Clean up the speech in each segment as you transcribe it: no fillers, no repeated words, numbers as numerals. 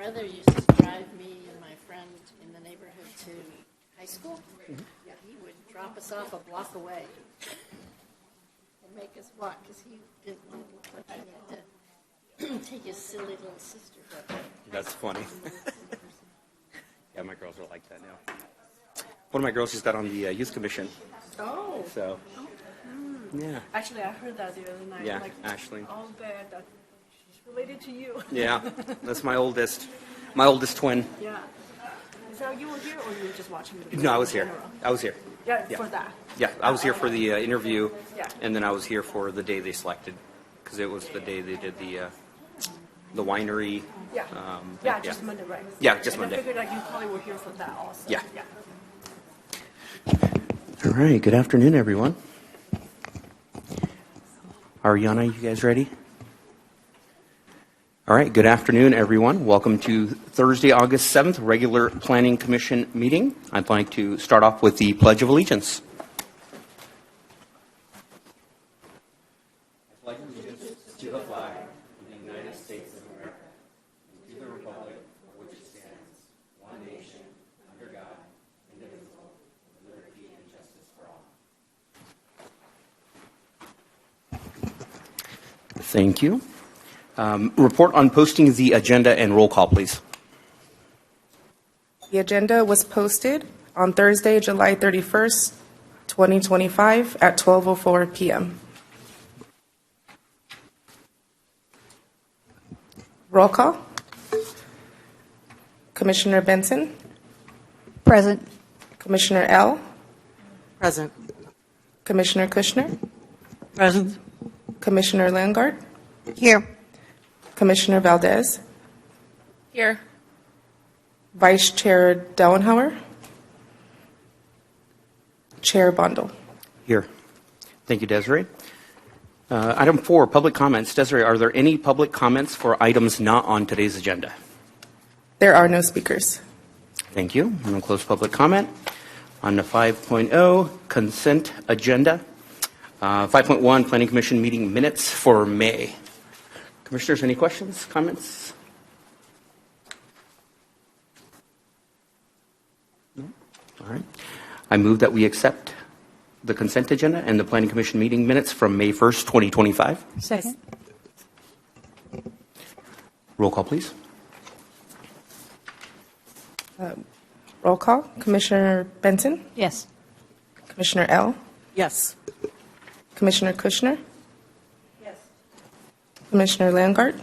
brother used to drive me and my friend in the neighborhood to high school. Yeah, he would drop us off a block away and make us walk because he didn't want to look like he had to take his silly little sister. That's funny. Yeah, my girls are like that now. One of my girls just got on the youth commission. Oh. So, yeah. Actually, I heard that the other night. Yeah, like, Ashley. All bad that she's related to you. Yeah, that's my oldest twin. Yeah. So you were here, or you were just watching the video? No, I was in here. general? I was here. Yeah, Yeah. for that. Yeah, I was here for the interview, Yeah. and then I was here for the day they selected, because it was the day they did the winery. Yeah. Just Monday, right? Yeah, just and Monday. I figured like you probably were here for that also. Yeah. Yeah. All right, good afternoon, everyone. Ariana, you guys ready? All right, good afternoon, everyone. Welcome to Thursday, August 7th, regular Planning Commission meeting. I'd like to start off with the Pledge of Allegiance. I pledge allegiance to the flag of the United States of America, and to the republic for which it stands, one nation, under God, indivisible, with liberty and justice for all. Thank you. Report on posting the agenda and roll call, please. The agenda was posted on Thursday, July 31st, 2025 at 12:04 p.m. Roll call. Commissioner Benson, Present. Commissioner L, Present. Commissioner Kushner, Present. Commissioner Langard, Here. Commissioner Valdez, Here. Vice Chair Dauenhauer, Chair Bondel. Here. Thank you, Desiree. Item 4, public comments. Desiree, are there any public comments for items not on today's agenda? There are no speakers. Thank you. I'm going to close public comment. On to 5.0, consent agenda. 5.1, Planning Commission meeting minutes for May. Commissioners, any questions, comments? No? All right. I move that we accept the consent agenda and the Planning Commission meeting minutes from May 1st, 2025. Second. Roll call, please. Roll call. Commissioner Benson, Yes. Commissioner L, Yes. Commissioner Kushner, Commissioner Langard,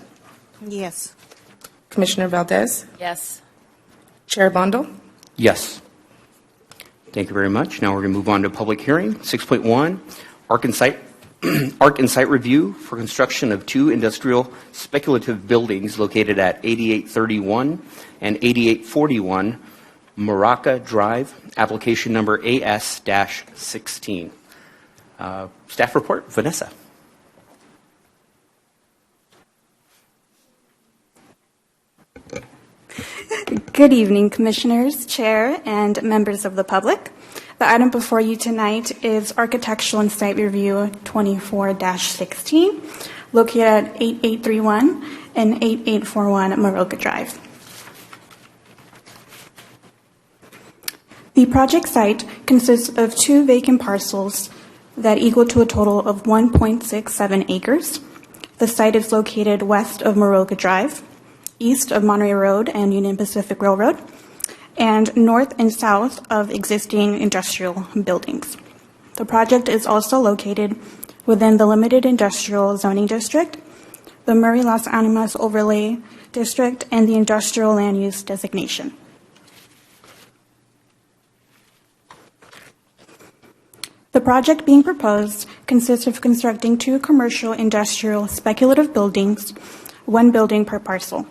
Yes. Commissioner Valdez, Yes. Chair Bondel. Yes. Thank you very much. Now we're going to move on to public hearing. 6.1, Arc and Site Review for construction of 2 industrial speculative buildings located at 8831 and 8841 Maraca Drive, application number AS-16. Staff report, Vanessa. Good evening, Commissioners, Chair, and members of the public. The item before you tonight is Architectural and Site Review 24-16, located at 8831 and 8841 Maraca Drive. The project site consists of 2 vacant parcels that equal to a total of 1.67 acres. The site is located west of Maraca Drive, east of Monterey Road and Union Pacific Railroad, and north and south of existing industrial buildings. The project is also located within the Limited Industrial Zoning District, the Murray Las Animas Overlay District, and the Industrial Land Use Designation. The project being proposed consists of constructing 2 commercial industrial speculative buildings, 1 building per parcel.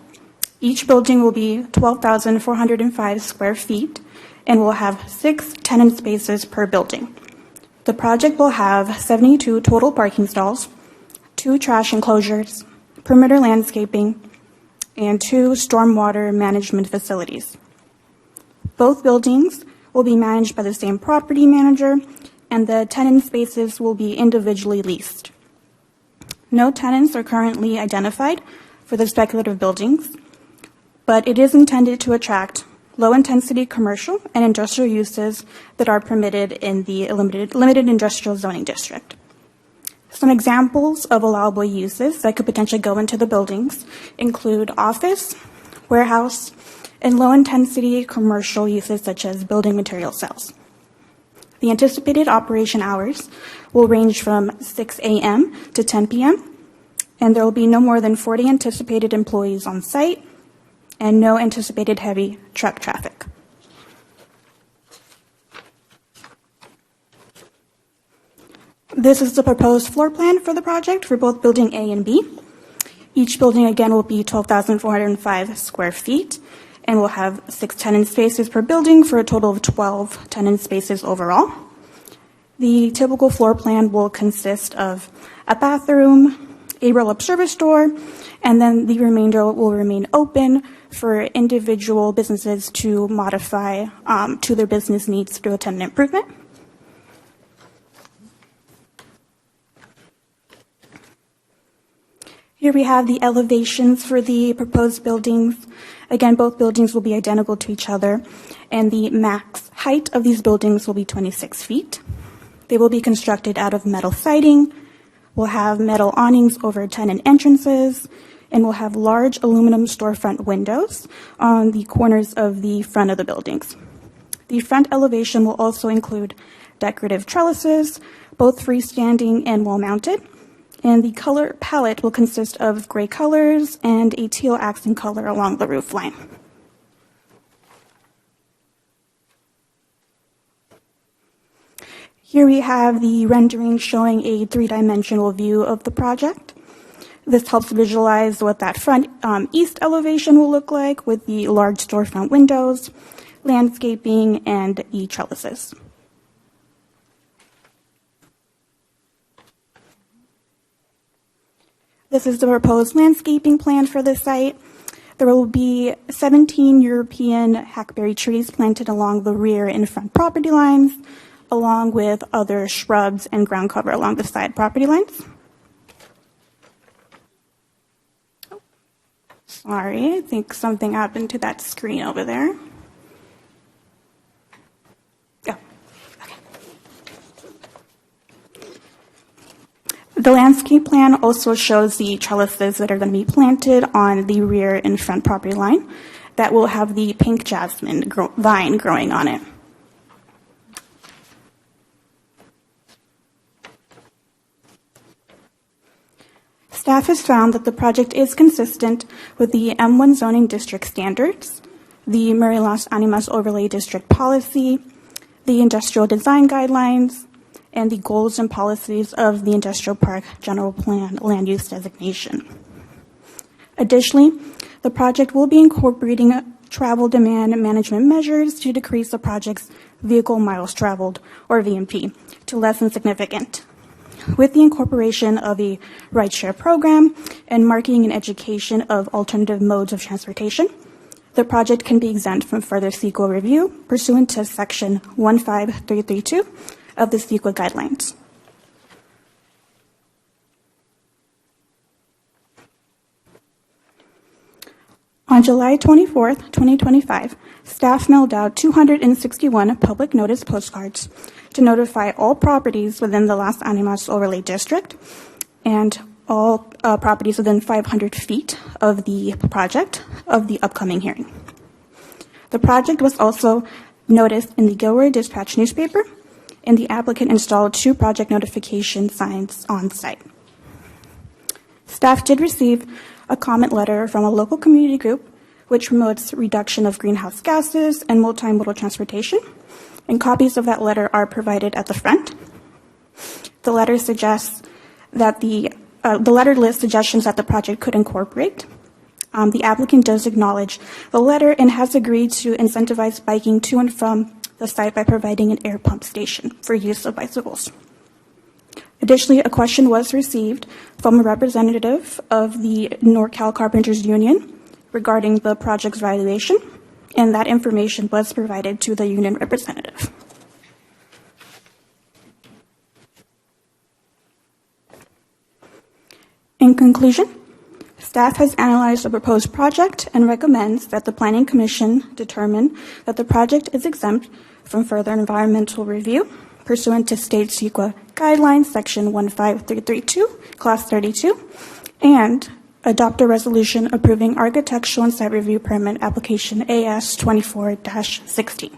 Each building will be 12,405 square feet and will have 6 tenant spaces per building. The project will have 72 total parking stalls, 2 trash enclosures, perimeter landscaping, and 2 stormwater management facilities. Both buildings will be managed by the same property manager, and the tenant spaces will be individually leased. No tenants are currently identified for the speculative buildings. but it is intended to attract low-intensity commercial and industrial uses that are permitted in the limited industrial zoning district. Some examples of allowable uses that could potentially go into the buildings include office, warehouse, and low-intensity commercial uses such as building material cells. The anticipated operation hours will range from 6 a.m. to 10 p.m., and there will be no more than 40 anticipated employees on site and no anticipated heavy truck traffic. This is the proposed floor plan for the project for both Building A and B. Each building, again, will be 12,405 square feet and will have 6 tenant spaces per building for a total of 12 tenant spaces overall. The typical floor plan will consist of a bathroom, a roll-up service door, and then the remainder will remain open for individual businesses to modify to their business needs through a tenant improvement. Here we have the elevations for the proposed buildings. Again, both buildings will be identical to each other, and the max height of these buildings will be 26 feet. They will be constructed out of metal siding, will have metal awnings over tenant entrances, and will have large aluminum storefront windows on the corners of the front of the buildings. The front elevation will also include decorative trellises, both freestanding and wall-mounted. And the color palette will consist of gray colors and a teal accent color along the roof line. Here we have the rendering showing a three-dimensional view of the project. This helps visualize what that front east elevation will look like with the large storefront windows, landscaping, and the trellises. This is the proposed landscaping plan for the site. There will be 17 European hackberry trees planted along the rear and front property lines, along with other shrubs and ground cover along the side property lines. Oh, sorry, I think something happened to that screen over there. The landscape plan also shows the trellises that are going to be planted on the rear and front property line that will have the pink jasmine vine growing on it. Staff has found that the project is consistent with the M1 zoning district standards, the Murray Las Animas Overlay District policy, the industrial design guidelines, and the goals and policies of the Industrial Park General Plan land use designation. Additionally, the project will be incorporating travel demand management measures to decrease the project's vehicle miles traveled, or VMT, to less than significant. With the incorporation of a rideshare program and marketing and education of alternative modes of transportation, the project can be exempt from further CEQA review pursuant to Section 15332 of the CEQA guidelines. On July 24th, 2025, staff mailed out 261 public notice postcards to notify all properties within the Las Animas Overlay District and all properties within 500 feet of the project of the upcoming hearing. The project was also noticed in the Gilroy Dispatch newspaper, and the applicant installed 2 project notification signs on site. Staff did receive a comment letter from a local community group which promotes reduction of greenhouse gases and multimodal transportation, and copies of that letter are provided at the front. The letter suggests that the letter lists suggestions that the project could incorporate. The applicant does acknowledge the letter and has agreed to incentivize biking to and from the site by providing an air pump station for use of bicycles. Additionally, a question was received from a representative of the NorCal Carpenters Union regarding the project's valuation, and that information was provided to the union representative. In conclusion, Staff has analyzed the proposed project and recommends that the Planning Commission determine that the project is exempt from further environmental review pursuant to State CEQA Guidelines, Section 15332, Class 32, and adopt a resolution approving architectural and site review permit application AS 24-16.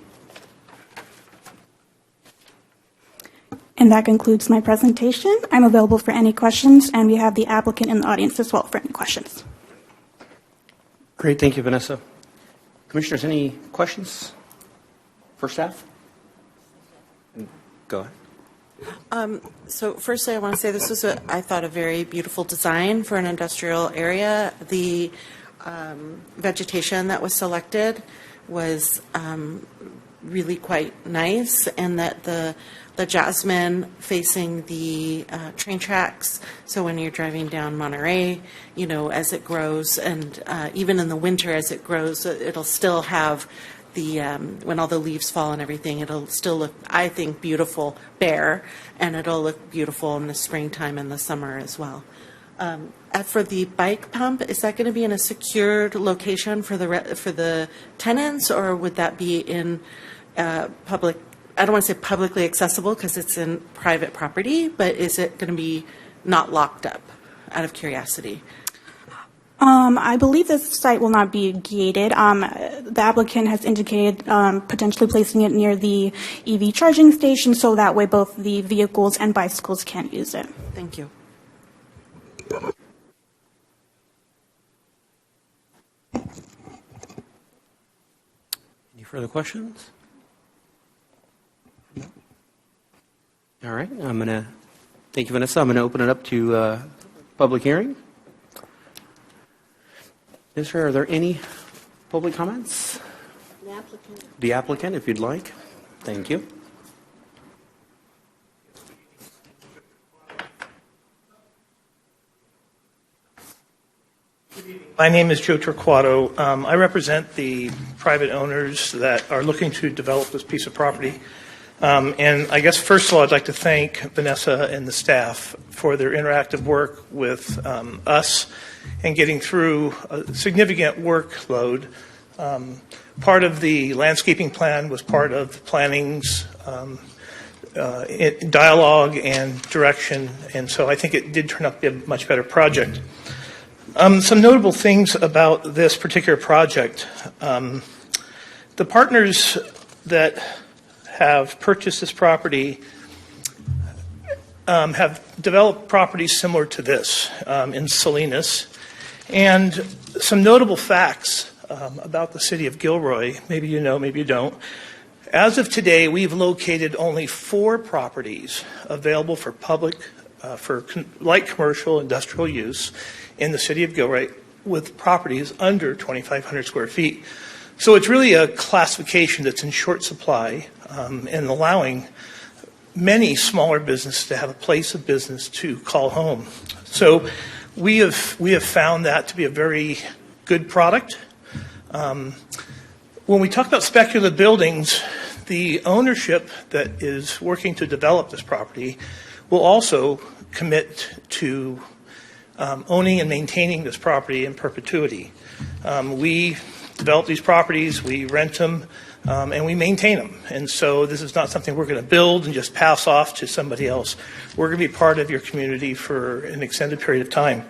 And that concludes my presentation. I'm available for any questions, and we have the applicant in the audience as well for any questions. Great. Thank you, Vanessa. Commissioners, any questions for staff? Go ahead. So firstly, I want to say this was, I thought, a very beautiful design for an industrial area. The vegetation that was selected was really quite nice, and that the jasmine facing the train tracks, so when you're driving down Monterey, you know, as it grows, and even in the winter as it grows, it'll still have the, when all the leaves fall and everything, it'll still look, I think, beautiful bare, and it'll look beautiful in the springtime and the summer as well. For the bike pump, is that going to be in a secured location for the tenants, or would that be in public? I don't want to say publicly accessible because it's in private property, but is it going to be not locked up? Out of curiosity. I believe this site will not be gated. The applicant has indicated potentially placing it near the EV charging station, so that way both the vehicles and bicycles can use it. Thank you. Any further questions? All right. Thank you, Vanessa. I'm going to open it up to public hearing. Are there any public comments? The applicant. The applicant, if you'd like. Thank you. My name is Joe Torquato. I represent the private owners that are looking to develop this piece of property. And I guess, first of all, I'd like to thank Vanessa and the staff for their interactive work with us and getting through a significant workload. Part of the landscaping plan was part of planning's dialogue and direction, and so I think it did turn out to be a much better project. Some notable things about this particular project. The partners that have purchased this property have developed properties similar to this in Salinas. And some notable facts about the city of Gilroy, maybe you know, maybe you don't. As of today, we've located only 4 properties available for public, for light commercial industrial use in the city of Gilroy with properties under 2,500 square feet. So it's really a classification that's in short supply and allowing many smaller businesses to have a place of business to call home. So we have found that to be a very good product. When we talk about speculative buildings, the ownership that is working to develop this property will also commit to owning and maintaining this property in perpetuity. We develop these properties, we rent them, and we maintain them. And so this is not something we're going to build and just pass off to somebody else. We're going to be part of your community for an extended period of time.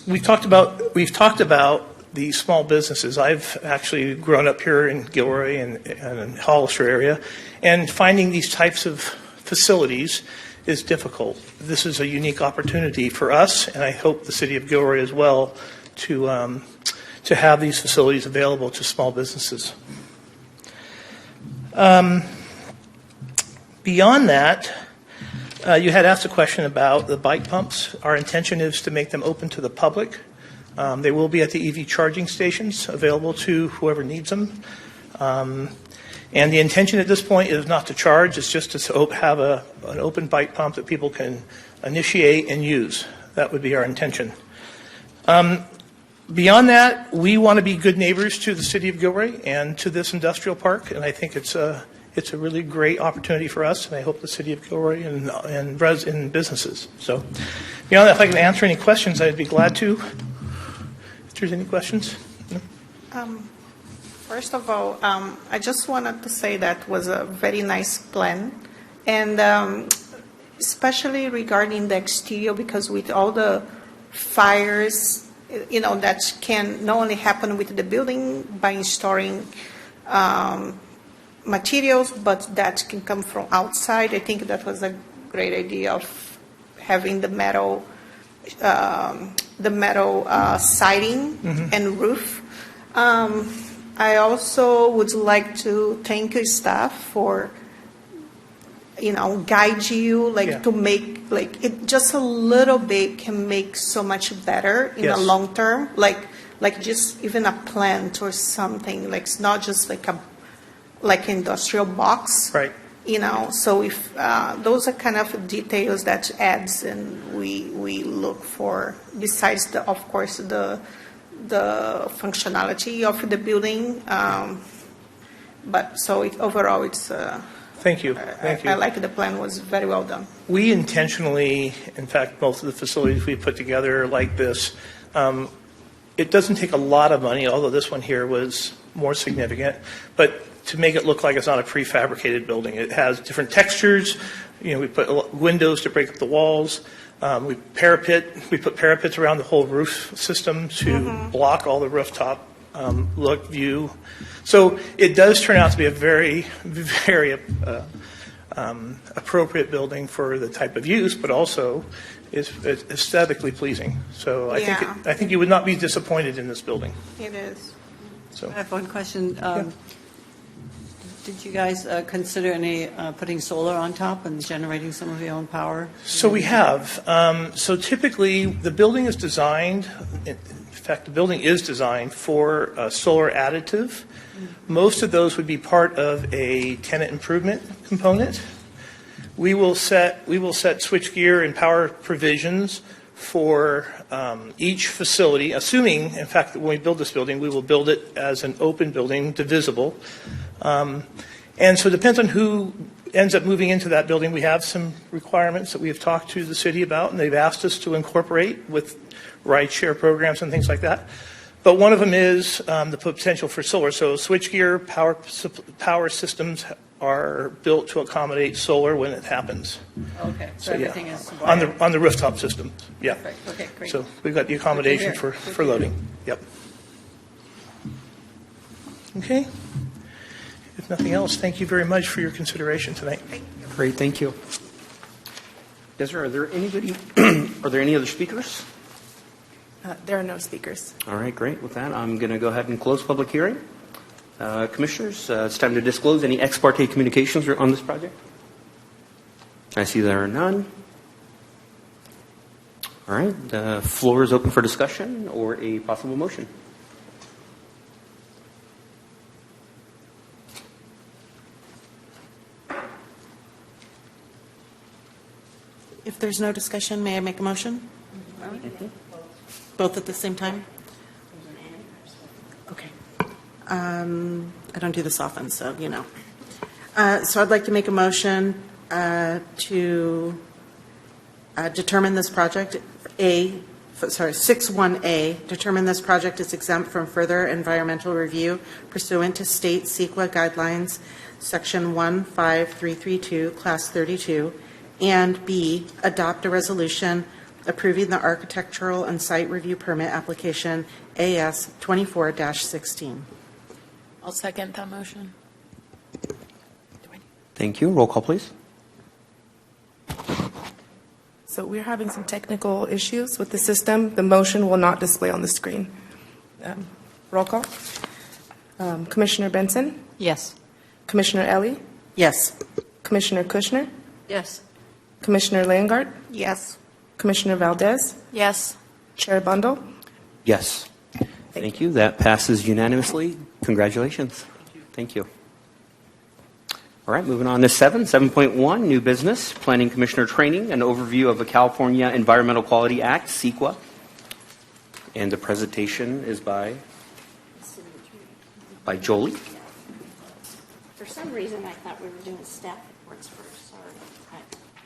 We've talked about the small businesses. I've actually grown up here in Gilroy and Hollister area, and finding these types of facilities is difficult. This is a unique opportunity for us, and I hope the city of Gilroy as well, to have these facilities available to small businesses. Beyond that, you had asked a question about the bike pumps. Our intention is to make them open to the public. They will be at the EV charging stations, available to whoever needs them. And the intention at this point is not to charge, it's just to have an open bike pump that people can initiate and use. That would be our intention. Beyond that, we want to be good neighbors to the city of Gilroy and to this industrial park, and I think it's it's a really great opportunity for us, and I hope the city of Gilroy and businesses. So, beyond that, if I can answer any questions, I'd be glad to. If there's any questions. No? First of all, I just wanted to say that was a very nice plan, and especially regarding the exterior, because with all the fires, that can not only happen with the building by storing materials, but that can come from outside. I think that was a great idea of having the metal siding and roof. I also would like to thank your staff for, guide you, to make, it just a little bit can make so much better in the long term. Like just even a plant or something, it's not just like industrial box. Right. So if those are kind of details that adds and we look for, besides of course the functionality of the building, but so overall it's Thank you. Thank you. I like the plan, was very well done. We intentionally, in fact, most of the facilities we put together like this, it doesn't take a lot of money, although this one here was more significant, but to make it look like it's not a prefabricated building. It has different textures. We put windows to break up the walls. We put parapets around the whole roof system to block all the rooftop view. So it does turn out to be a very, very appropriate building for the type of use, but also is aesthetically pleasing. So I think you would not be disappointed in this building. It is. So I have one question. Did you guys consider putting solar on top and generating some of your own power? So we have. So typically, the building is designed. In fact, the building is designed for solar additive. Most of those would be part of a tenant improvement component. We will set switchgear and power provisions for each facility, assuming, in fact, that when we build this building, we will build it as an open building, divisible. And so it depends on who ends up moving into that building. We have some requirements that we have talked to the city about, and they've asked us to incorporate with ride-share programs and things like that. But one of them is the potential for solar. So switchgear, power systems are built to accommodate solar when it happens. Okay, so everything is on the rooftop system. Yeah. Perfect. Okay, great. So we've got the accommodation for loading. Yep. Okay. If nothing else, thank you very much for your consideration tonight. Great, thank you. Desiree, are there any other speakers? There are no speakers. All right, great. With that, I'm going to go ahead and close public hearing. Commissioners, it's time to disclose any ex parte communications on this project. I see there are none. All right, the floor is open for discussion or a possible motion. If there's no discussion, may I make a motion? Both at the same time? Okay. I don't do this often, so you know. So I'd like to make a motion to determine this project, 61A, determine this project is exempt from further environmental review pursuant to state CEQA guidelines, section 15332, class 32, and B, adopt a resolution approving the architectural and site review permit application AS 24-16. I'll second that motion. Thank you. Roll call, please. So we're having some technical issues with the system. The motion will not display on the screen. Roll call. Commissioner Benson? Yes. Commissioner Ellie? Yes. Commissioner Kushner? Yes. Commissioner Langard? Yes. Commissioner Valdez? Yes. Chair Bundle? Yes. Thank you. That passes unanimously. Congratulations. Thank you. All right, moving on to 7.1, new business, Planning Commissioner Training, an overview of the California Environmental Quality Act, CEQA. And the presentation is by Jolie. for some reason, I thought we were doing staff reports first, sorry.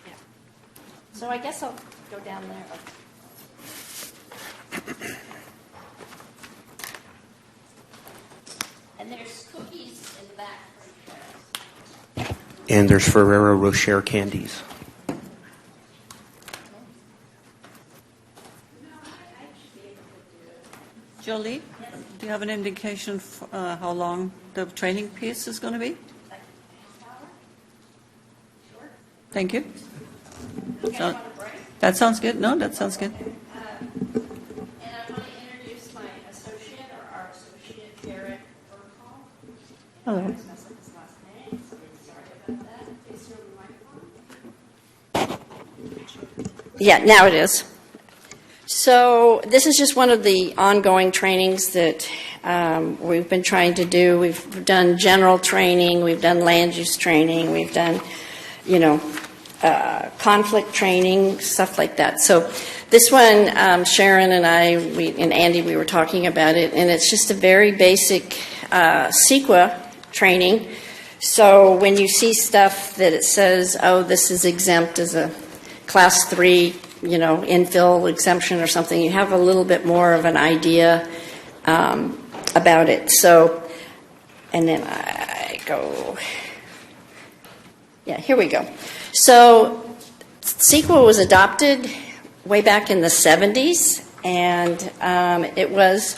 Yeah. So I guess I'll go down there. And there's cookies in the back for you guys. And there's Ferrero Rocher candies. Jolie, do you have an indication how long the training piece is going to be? Thank you. So, that sounds good. No, that sounds good. And I want to introduce my associate, or our associate, Jared Burkholm. Hello. I messed up his last name, so sorry about that. Please turn the microphone. Yeah, now it is. So this is just one of the ongoing trainings that we've been trying to do. We've done general training, we've done land use training, we've done, conflict training, stuff like that. So this one, Sharon and I, and Andy, we were talking about it, and it's just a very basic CEQA training. So when you see stuff that it says, oh, this is exempt as a class 3, infill exemption or something, you have a little bit more of an idea about it. So, and then I go, here we go. So, CEQA was adopted way back in the 70s, and it was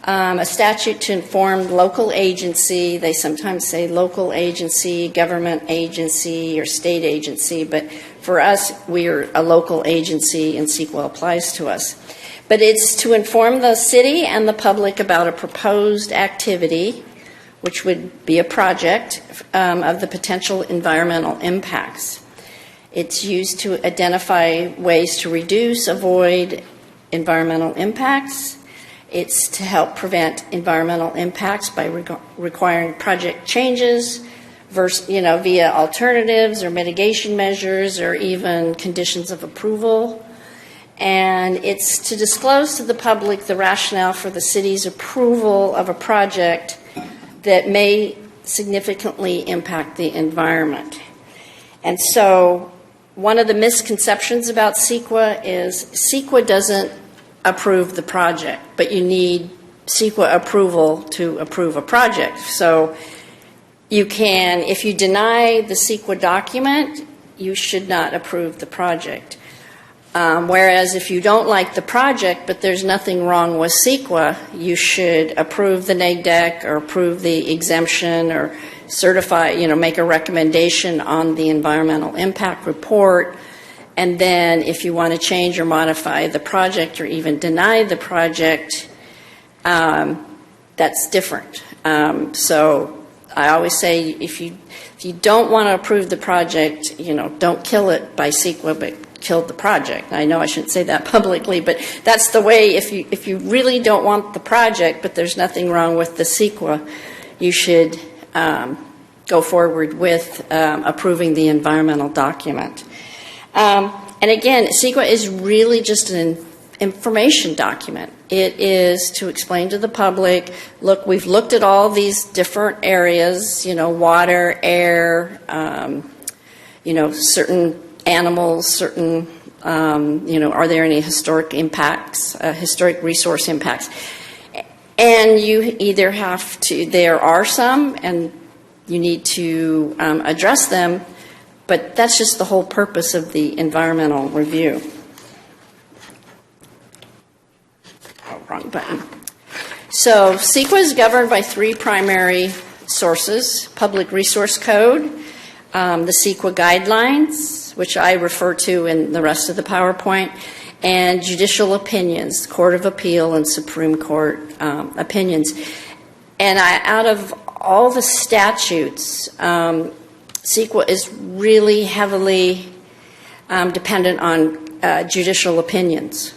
a statute to inform local agency. They sometimes say local agency, government agency, or state agency, but for us, we're a local agency, and CEQA applies to us. But it's to inform the city and the public about a proposed activity, which would be a project, of the potential environmental impacts. It's used to identify ways to reduce, avoid environmental impacts. It's to help prevent environmental impacts by requiring project changes, via alternatives or mitigation measures or even conditions of approval. And it's to disclose to the public the rationale for the city's approval of a project that may significantly impact the environment. And so one of the misconceptions about CEQA is CEQA doesn't approve the project, but you need CEQA approval to approve a project. So you can, if you deny the CEQA document, you should not approve the project. Whereas if you don't like the project, but there's nothing wrong with CEQA, you should approve the NAGDEC or approve the exemption or certify, make a recommendation on the environmental impact report. And then if you want to change or modify the project or even deny the project, that's different. So I always say if you don't want to approve the project, don't kill it by CEQA, but kill the project. I know I shouldn't say that publicly, but that's the way. If you really don't want the project, but there's nothing wrong with the CEQA, you should go forward with approving the environmental document. And again, CEQA is really just an information document. It is to explain to the public, look, we've looked at all these different areas, water, air, certain animals, certain, are there any historic impacts, historic resource impacts? And you either have to, there are some, and you need to address them, but that's just the whole purpose of the environmental review. Oh, wrong button. So CEQA is governed by 3 primary sources: Public Resource Code, the CEQA guidelines, which I refer to in the rest of the PowerPoint, and judicial opinions, Court of Appeal and Supreme Court opinions. And out of all the statutes, CEQA is really heavily dependent on judicial opinions.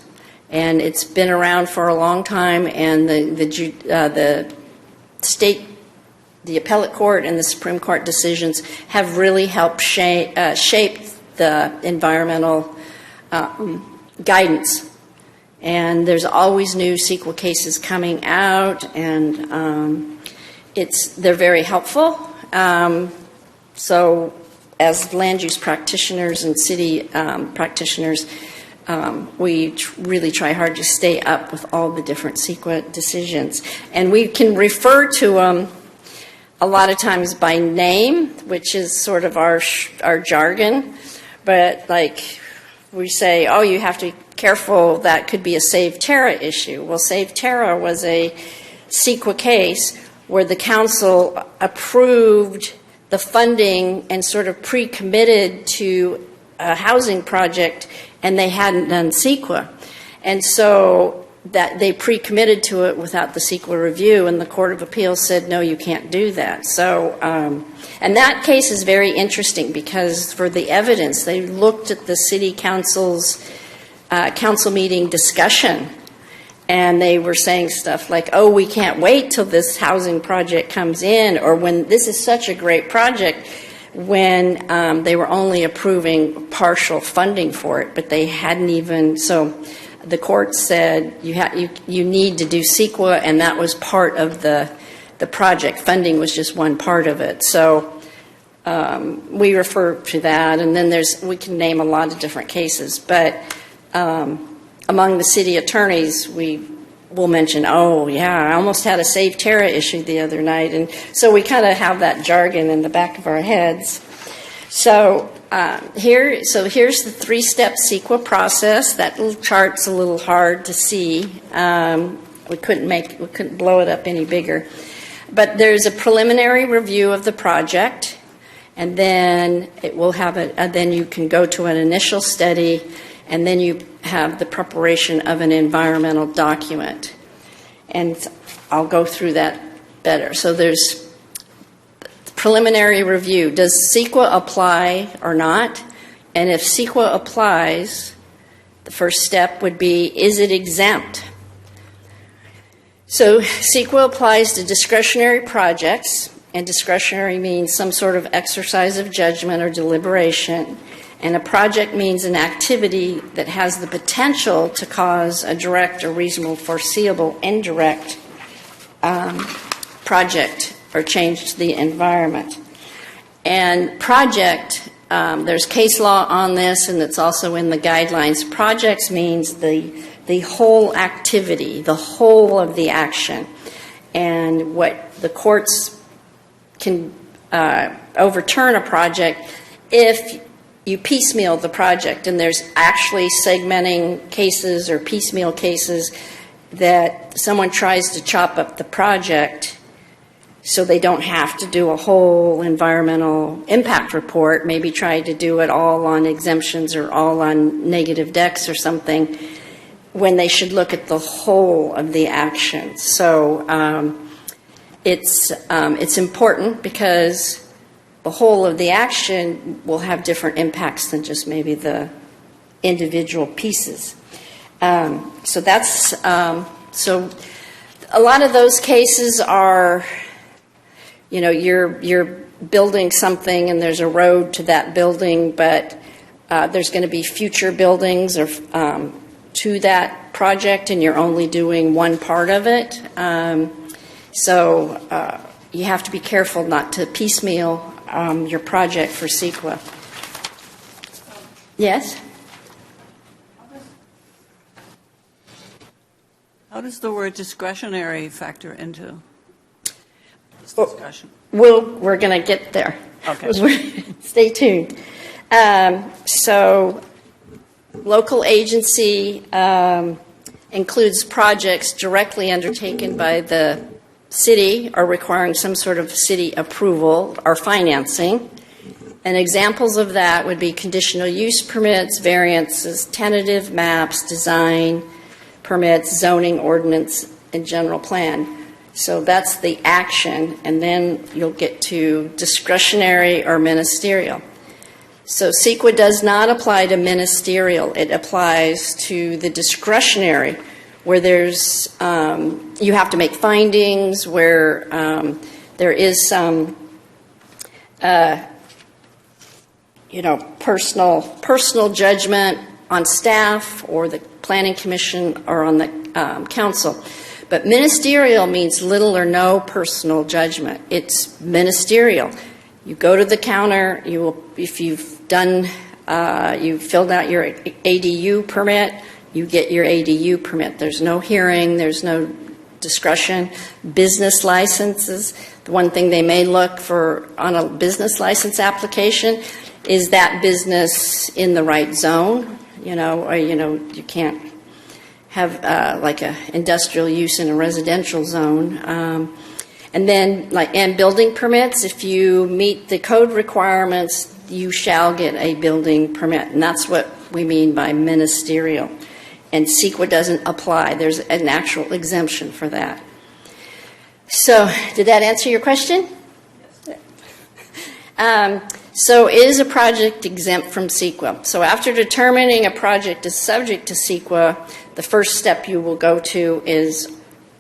And it's been around for a long time, and the state, the appellate court and the Supreme Court decisions have really helped shape the environmental guidance. And there's always new CEQA cases coming out, and they're very helpful. So as land use practitioners and city practitioners, we really try hard to stay up with all the different CEQA decisions. And we can refer to them a lot of times by name, which is sort of our jargon. But like we say, oh, you have to be careful, that could be a Save Terra issue. Well, Save Terra was a CEQA case where the council approved the funding and sort of pre-committed to a housing project, and they hadn't done CEQA. And so that they pre-committed to it without the CEQA review, and the Court of Appeals said, no, you can't do that. So, and that case is very interesting because for the evidence, they looked at the city council's council meeting discussion, and they were saying stuff like, oh, we can't wait till this housing project comes in, or when this is such a great project, when they were only approving partial funding for it, but they hadn't even, so the court said you need to do CEQA, and that was part of the project. Funding was just one part of it. So we refer to that, and then we can name a lot of different cases, but among the city attorneys, we will mention, oh, yeah, I almost had a Save Terra issue the other night. And so we kind of have that jargon in the back of our heads. So here's the three-step CEQA process. That little chart's a little hard to see. We couldn't blow it up any bigger. But there's a preliminary review of the project, and then it will have then you can go to an initial study, and then you have the preparation of an environmental document. And I'll go through that better. So there's preliminary review. Does CEQA apply or not? And if CEQA applies, the first step would be, is it exempt? So CEQA applies to discretionary projects, and discretionary means some sort of exercise of judgment or deliberation. And a project means an activity that has the potential to cause a direct or reasonable foreseeable indirect project or change to the environment. And project, there's case law on this, and it's also in the guidelines. Projects means the whole activity, the whole of the action. And what the courts can overturn a project if you piecemeal the project, and there's actually segmenting cases or piecemeal cases that someone tries to chop up the project so they don't have to do a whole environmental impact report, maybe try to do it all on exemptions or all on negative decks or something, when they should look at the whole of the action. So it's important because the whole of the action will have different impacts than just maybe the individual pieces. So that's so a lot of those cases are, you know, you're building something and there's a road to that building, but there's going to be future buildings or to that project, and you're only doing one part of it. So you have to be careful not to piecemeal your project for CEQA. Yes? How does the word discretionary factor into this discussion? We're going to get there. Okay. Stay tuned. So local agency includes projects directly undertaken by the city or requiring some sort of city approval or financing. And examples of that would be conditional use permits, variances, tentative maps, design permits, zoning ordinance, and general plan. So that's the action, and then you'll get to discretionary or ministerial. So CEQA does not apply to ministerial. It applies to the discretionary, where there's, you have to make findings, where there is some, personal judgment on staff or the planning commission or on the council. But ministerial means little or no personal judgment. It's ministerial. You go to the counter, if you've done, you filled out your ADU permit, you get your ADU permit. There's no hearing, there's no discretion. Business licenses, the one thing they may look for on a business license application is that business in the right zone, or, you can't have like a industrial use in a residential zone. And then, and building permits, if you meet the code requirements, you shall get a building permit. And that's what we mean by ministerial. And CEQA doesn't apply. There's an actual exemption for that. So, did that answer your question? So is a project exempt from CEQA? So after determining a project is subject to CEQA, the first step you will go to is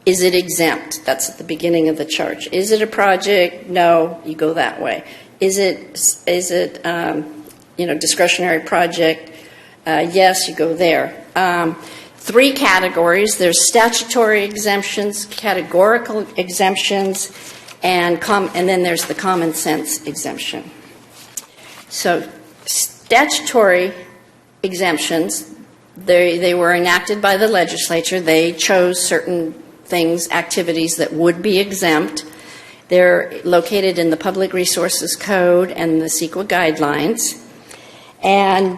it exempt? That's at the beginning of the charge. Is it a project? No, you go that way. Is it discretionary project? Yes, you go there. 3 categories. There's statutory exemptions, categorical exemptions, and then there's the common sense exemption. So statutory exemptions, they were enacted by the legislature. They chose certain things, activities that would be exempt. They're located in the Public Resources Code and the CEQA guidelines. And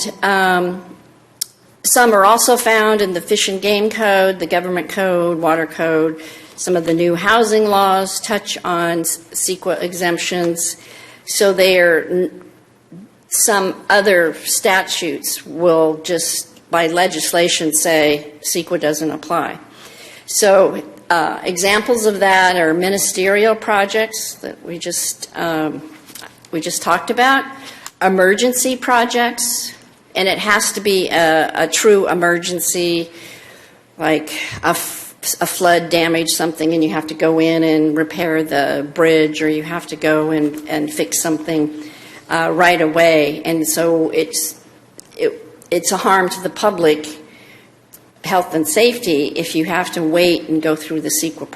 some are also found in the Fish and Game Code, the Government Code, Water Code. Some of the new housing laws touch on CEQA exemptions. So some other statutes will just, by legislation, say CEQA doesn't apply. So examples of that are ministerial projects that we just talked about, emergency projects, and it has to be a true emergency, like a flood damaged something and you have to go in and repair the bridge, or you have to go and fix something right away. And so it's a harm to the public health and safety if you have to wait and go through the CEQA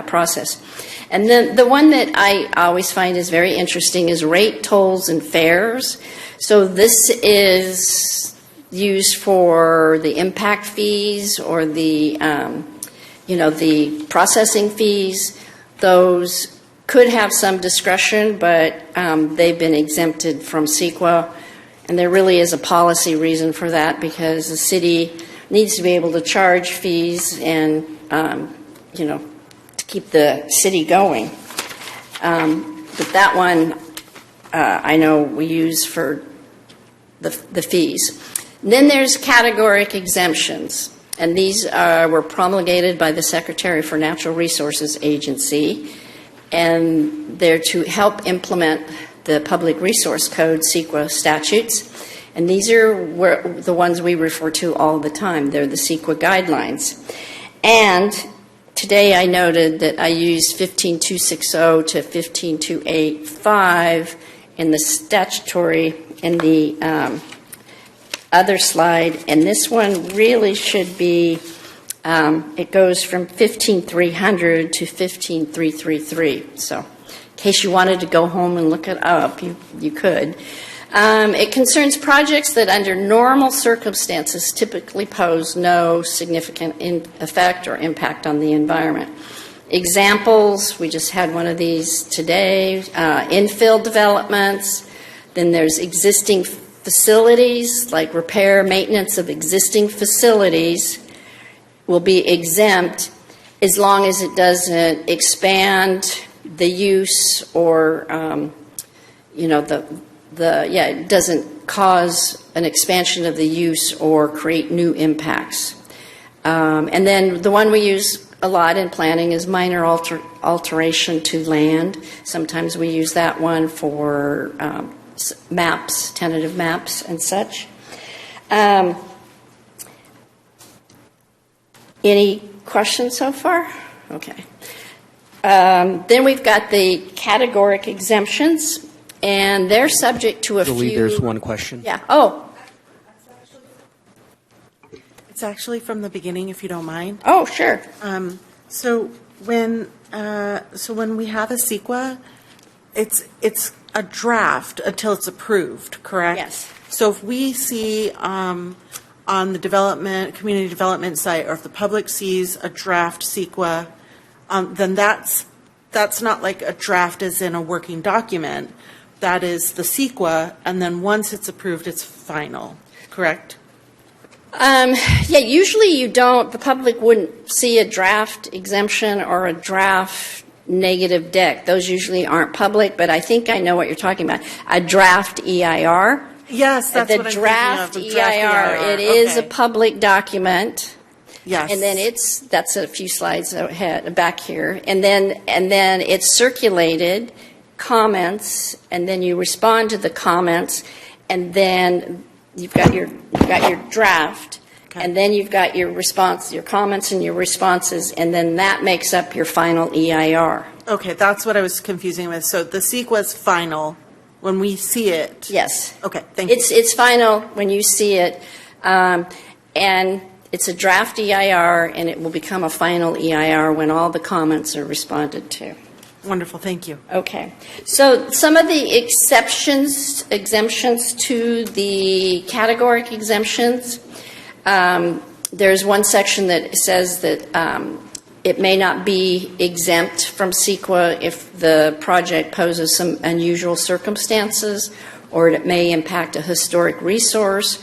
process. And then the one that I always find is very interesting is rate, tolls, and fares. So this is used for the impact fees or the processing fees. Those could have some discretion, but they've been exempted from CEQA. And there really is a policy reason for that, because the city needs to be able to charge fees and, to keep the city going. But that one, I know we use for the fees. And then there's categoric exemptions, and these were promulgated by the Secretary for Natural Resources Agency, and they're to help implement the Public Resource Code, CEQA statutes. And these are the ones we refer to all the time. They're the CEQA guidelines. And today I noted that I used 15260 to 15285 in the statutory, in the other slide. And this one really should be, it goes from 15300 to 15333. So in case you wanted to go home and look it up, you could. It concerns projects that under normal circumstances typically pose no significant effect or impact on the environment. Examples, we just had one of these today, infill developments. Then there's existing facilities, like repair, maintenance of existing facilities will be exempt as long as it doesn't expand the use or, it doesn't cause an expansion of the use or create new impacts. And then the one we use a lot in planning is minor alteration to land. Sometimes we use that one for maps, tentative maps and such. Any questions so far? Okay. Then we've got the categoric exemptions, and they're subject to a I believe few. there's one question. Yeah. Oh. It's actually from the beginning, if you don't mind. Oh, sure. So when we have a CEQA, it's a draft until it's approved, correct? Yes. So if we see on the community development site, or if the public sees a draft CEQA, then that's not like a draft as in a working document. That is the CEQA, and then once it's approved, it's final, correct? Yeah, usually you don't, the public wouldn't see a draft exemption or a draft negative deck. Those usually aren't public, but I think I know what you're talking about. A draft EIR. Yes, that's the what I'm draft thinking of. The draft EIR. It is a okay. public document. Yes. And then that's a few slides ahead, back here. And then it's circulated, comments, and then you respond to the comments, and then you've got your draft, Okay. and then you've got your response, your comments and your responses, and then that makes up your final EIR. Okay, that's what I was confusing with. So the CEQA is final when we see it. Yes. Okay, thank you. It's final when you see it, and it's a draft EIR, and it will become a final EIR when all the comments are responded to. Wonderful, thank you. Okay. So some of the exemptions to the categoric exemptions, there's one section that says that it may not be exempt from CEQA if the project poses some unusual circumstances, or it may impact a historic resource,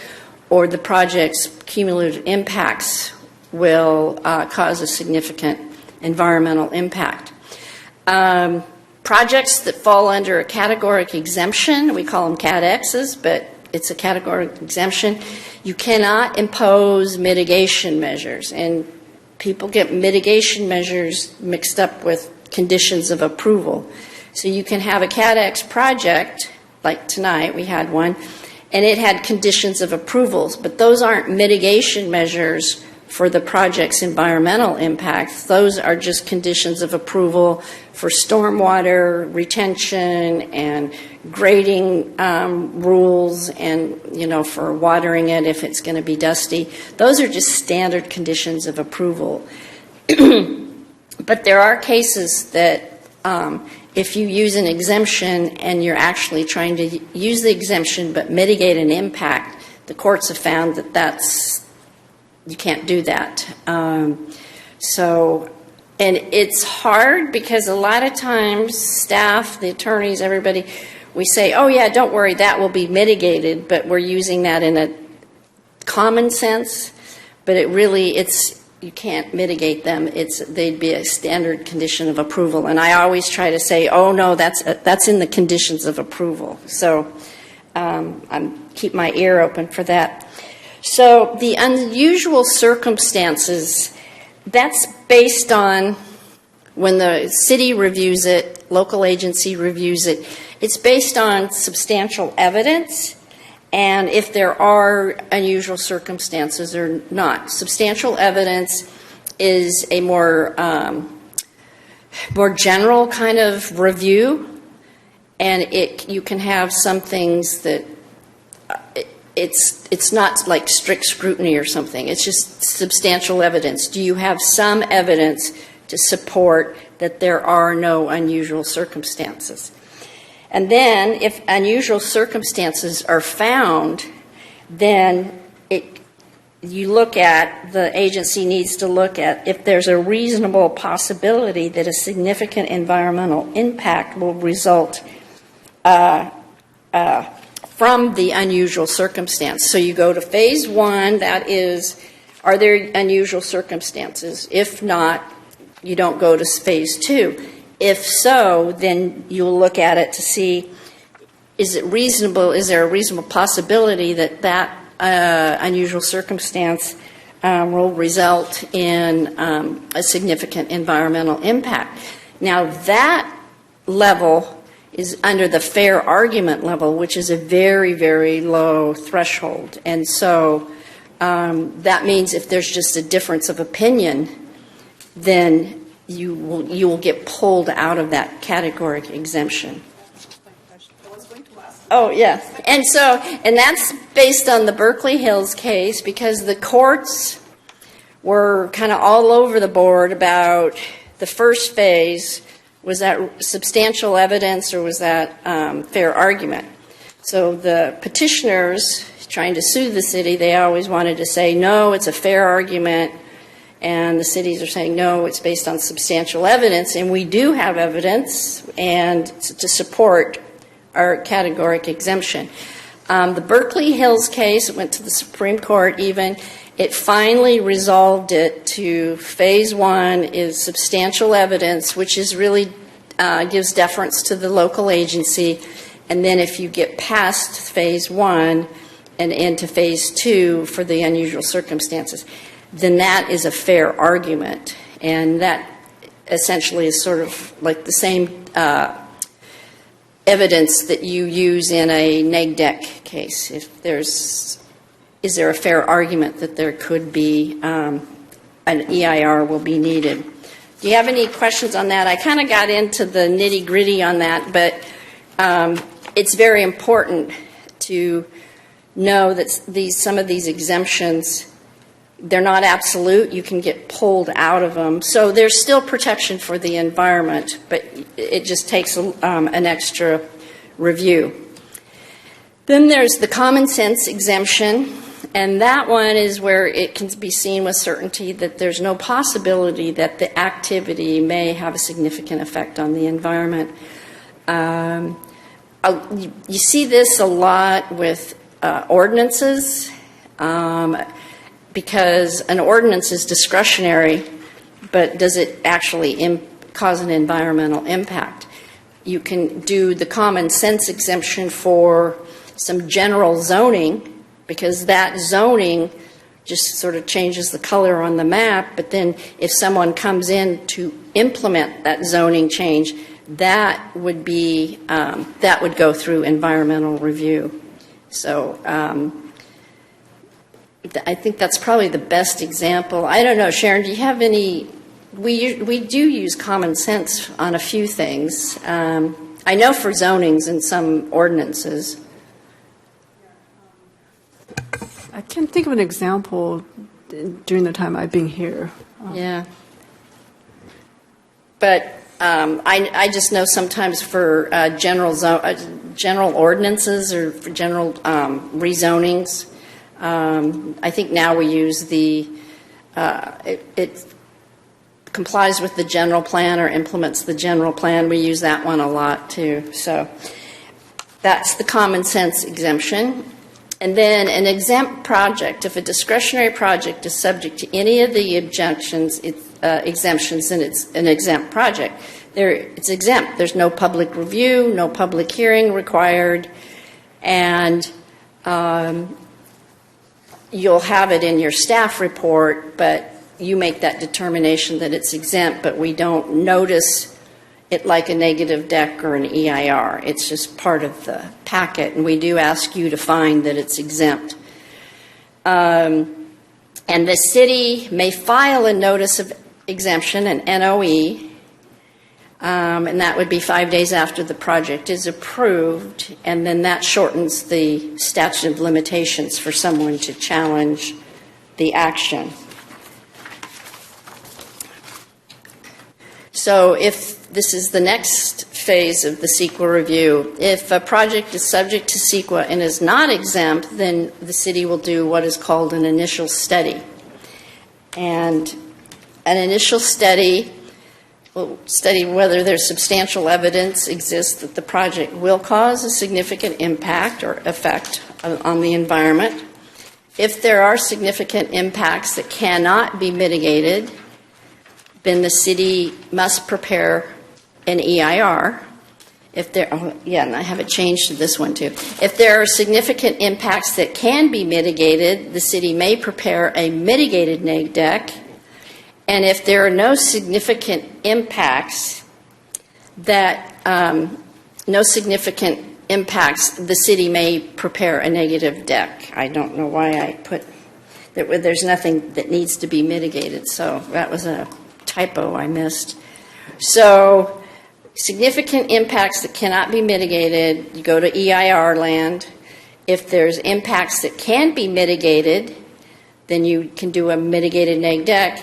or the project's cumulative impacts will cause a significant environmental impact. Projects that fall under a categoric exemption, we call them CAT-X's, but it's a categoric exemption, you cannot impose mitigation measures. And people get mitigation measures mixed up with conditions of approval. So you can have a CAT-X project, like tonight we had one, and it had conditions of approvals, but those aren't mitigation measures for the project's environmental impacts. Those are just conditions of approval for stormwater retention and grading rules, and for watering it if it's going to be dusty. Those are just standard conditions of approval. But there are cases that if you use an exemption and you're actually trying to use the exemption but mitigate an impact, the courts have found that you can't do that. And it's hard because a lot of times staff, the attorneys, everybody, we say, oh yeah, don't worry, that will be mitigated, but we're using that in a common sense, but you can't mitigate them. They'd be a standard condition of approval. And I always try to say, oh no, that's in the conditions of approval. So I keep my ear open for that. So the unusual circumstances, that's based on when the city reviews it, local agency reviews it, it's based on substantial evidence and if there are unusual circumstances or not. Substantial evidence is a more general kind of review, and you can have some things that it's not like strict scrutiny or something. It's just substantial evidence. Do you have some evidence to support that there are no unusual circumstances? And then if unusual circumstances are found, then the agency needs to look at if there's a reasonable possibility that a significant environmental impact will result from the unusual circumstance. So you go to phase one, that is, are there unusual circumstances? If not, you don't go to phase two. If so, then you'll look at it to see, is it reasonable, is there a reasonable possibility that unusual circumstance will result in a significant environmental impact. Now that level is under the fair argument level, which is a very, very low threshold. And so that means if there's just a difference of opinion, then you will get pulled out of that categoric exemption. Oh, yes. And that's based on the Berkeley Hills case, because the courts were kind of all over the board about the first phase. Was that substantial evidence or was that fair argument? So the petitioners trying to sue the city, they always wanted to say, no, it's a fair argument. And the cities are saying, no, it's based on substantial evidence. And we do have evidence and to support our categoric exemption. The Berkeley Hills case went to the Supreme Court even. It finally resolved it to phase one is substantial evidence, which is really gives deference to the local agency. And then if you get past phase one and into phase two for the unusual circumstances, then that is a fair argument. And that essentially is sort of like the same evidence that you use in a neg deck case. If is there a fair argument that there could be an EIR will be needed? Do you have any questions on that? I kind of got into the nitty gritty on that, but it's very important to know that some of these exemptions, they're not absolute. You can get pulled out of them. So there's still protection for the environment, but it just takes an extra review. Then there's the common sense exemption, and that one is where it can be seen with certainty that there's no possibility that the activity may have a significant effect on the environment. You see this a lot with ordinances, because an ordinance is discretionary, but does it actually cause an environmental impact? You can do the common sense exemption for some general zoning, because that zoning just sort of changes the color on the map, but then if someone comes in to implement that zoning change, that would be that would go through environmental review. So I think that's probably the best example. I don't know, Sharon, do you have any? We do use common sense on a few things. I know for zonings and some ordinances. I can't think of an example during the time I've been here. Yeah. But I just know sometimes for general ordinances or for general rezonings, I think now we use it complies with the general plan or implements the general plan. We use that one a lot too. So that's the common sense exemption. And then an exempt project, if a discretionary project is subject to any of the exemptions, then it's an exempt project. It's exempt. There's no public review, no public hearing required, and you'll have it in your staff report, but you make that determination that it's exempt, but we don't notice it like a negative deck or an EIR. It's just part of the packet, and we do ask you to find that it's exempt. And the city may file a notice of exemption, an NOE, and that would be 5 days after the project is approved, and then that shortens the statute of limitations for someone to challenge the action. So if this is the next phase of the CEQA review, if a project is subject to CEQA and is not exempt, then the city will do what is called an initial study. And an initial study will study whether there's substantial evidence exists that the project will cause a significant impact or effect on the environment. If there are significant impacts that cannot be mitigated, then the city must prepare an EIR. And I have it changed to this one too. If there are significant impacts that can be mitigated, the city may prepare a mitigated neg deck. And if there are no significant impacts the city may prepare a negative deck. I don't know why I put that. There's nothing that needs to be mitigated, so that was a typo I missed. So significant impacts that cannot be mitigated, you go to EIR land. If there's impacts that can be mitigated, then you can do a mitigated neg deck.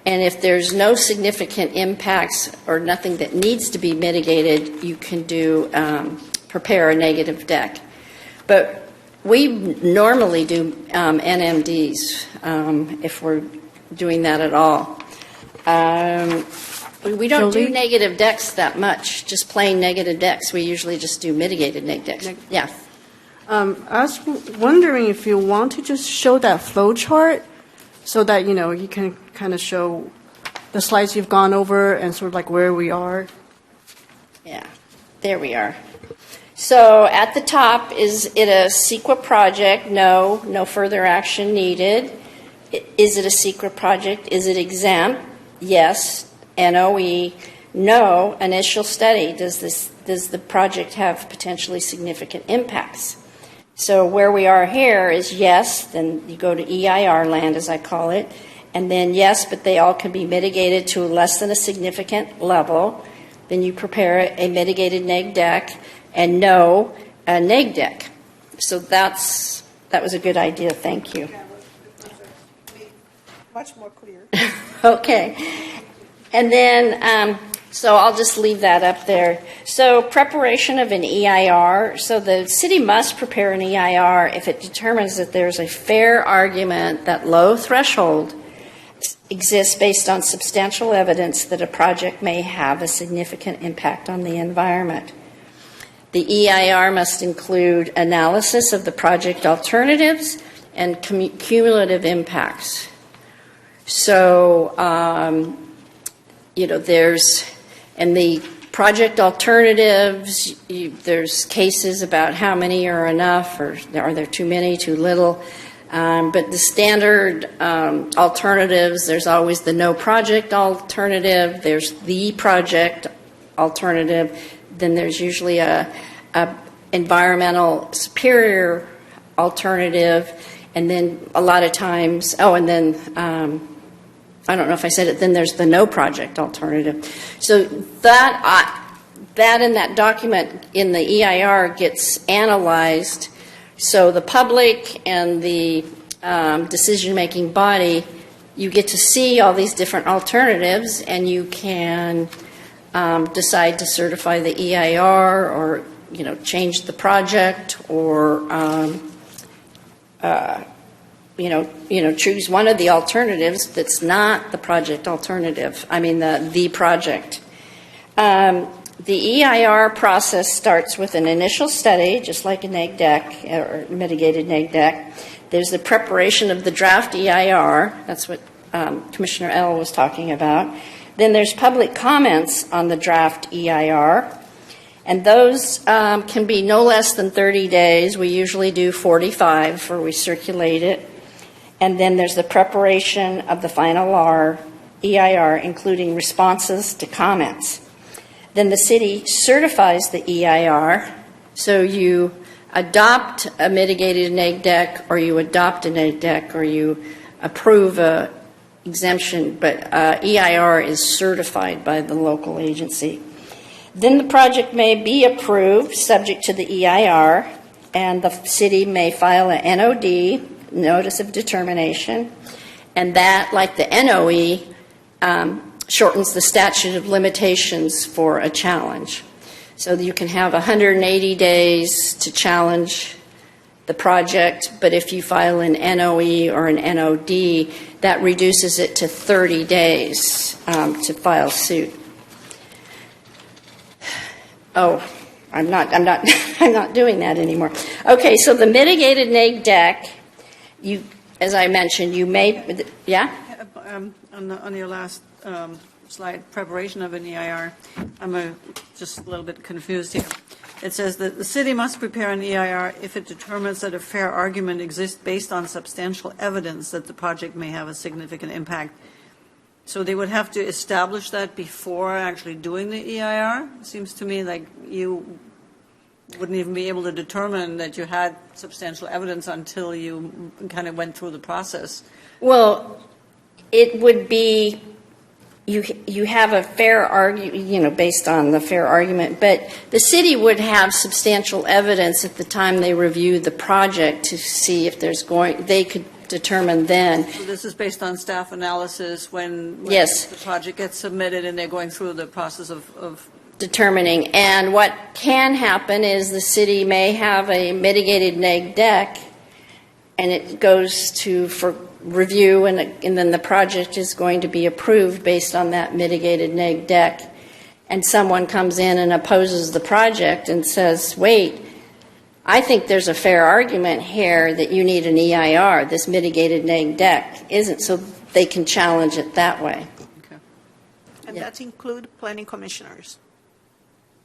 And if there's no significant impacts or nothing that needs to be mitigated, you can do prepare a negative deck. But we normally do NMDs if we're doing that at all. We don't do Jolie? negative decks that much, just plain negative decks. We usually just do mitigated neg decks. Yeah. I was wondering if you want to just show that flow chart so that, you can kind of show the slides you've gone over and sort of like where we are. Yeah, there we are. So at the top, is it a CEQA project? No, no further action needed. Is it a CEQA project? Is it exempt? Yes. NOE? No. Initial study. Does the project have potentially significant impacts? So where we are here is yes, then you go to EIR land, as I call it, and then yes, but they all can be mitigated to less than a significant level. Then you prepare a mitigated neg deck, and no, a neg deck. So that was a good idea. Thank you. Much more clear. Okay. And then, so I'll just leave that up there. So preparation of an EIR. So the city must prepare an EIR if it determines that there's a fair argument that low threshold exists based on substantial evidence that a project may have a significant impact on the environment. The EIR must include analysis of the project alternatives and cumulative impacts. So, there's, in the project alternatives, there's cases about how many are enough, or are there too many, too little. But the standard alternatives, there's always the no project alternative, there's the project alternative, then there's usually a environmental superior alternative, and then a lot of times, and then I don't know if I said it, then there's the no project alternative. So that in that document in the EIR gets analyzed, so the public and the decision-making body, you get to see all these different alternatives, and you can decide to certify the EIR, or change the project, or choose one of the alternatives that's not the project alternative. I mean the project. The EIR process starts with an initial study, just like a neg deck or mitigated neg deck. There's the preparation of the draft EIR. That's what Commissioner L. was talking about. Then there's public comments on the draft EIR. And those can be no less than 30 days. We usually do 45 where we circulate it. And then there's the preparation of the final EIR, including responses to comments. Then the city certifies the EIR. So you adopt a mitigated neg deck, or you adopt a neg deck, or you approve a exemption, but EIR is certified by the local agency. Then the project may be approved subject to the EIR, and the city may file an NOD, Notice of Determination, and that, like the NOE, shortens the statute of limitations for a challenge. So you can have 180 days to challenge the project, but if you file an NOE or an NOD, that reduces it to 30 days to file suit. Oh, I'm not doing that anymore. Okay, so the mitigated neg deck, as I mentioned, you may, yeah? On your last slide, preparation of an EIR, I'm just a little bit confused here. It says that the city must prepare an EIR if it determines that a fair argument exists based on substantial evidence that the project may have a significant impact. So they would have to establish that before actually doing the EIR? It seems to me like you wouldn't even be able to determine that you had substantial evidence until you kind of went through the process. Well, it would be, you have a fair argument, based on the fair argument, but the city would have substantial evidence at the time they reviewed the project to see if they could determined then. So this is based on staff analysis when Yes. the project gets submitted and they're going through the process of Determining. And what can happen is the city may have a mitigated neg deck, and it goes to for review, and then the project is going to be approved based on that mitigated neg deck. And someone comes in and opposes the project and says, wait, I think there's a fair argument here that you need an EIR. This mitigated neg deck isn't, so they can challenge it that way. And Yeah. that include planning commissioners?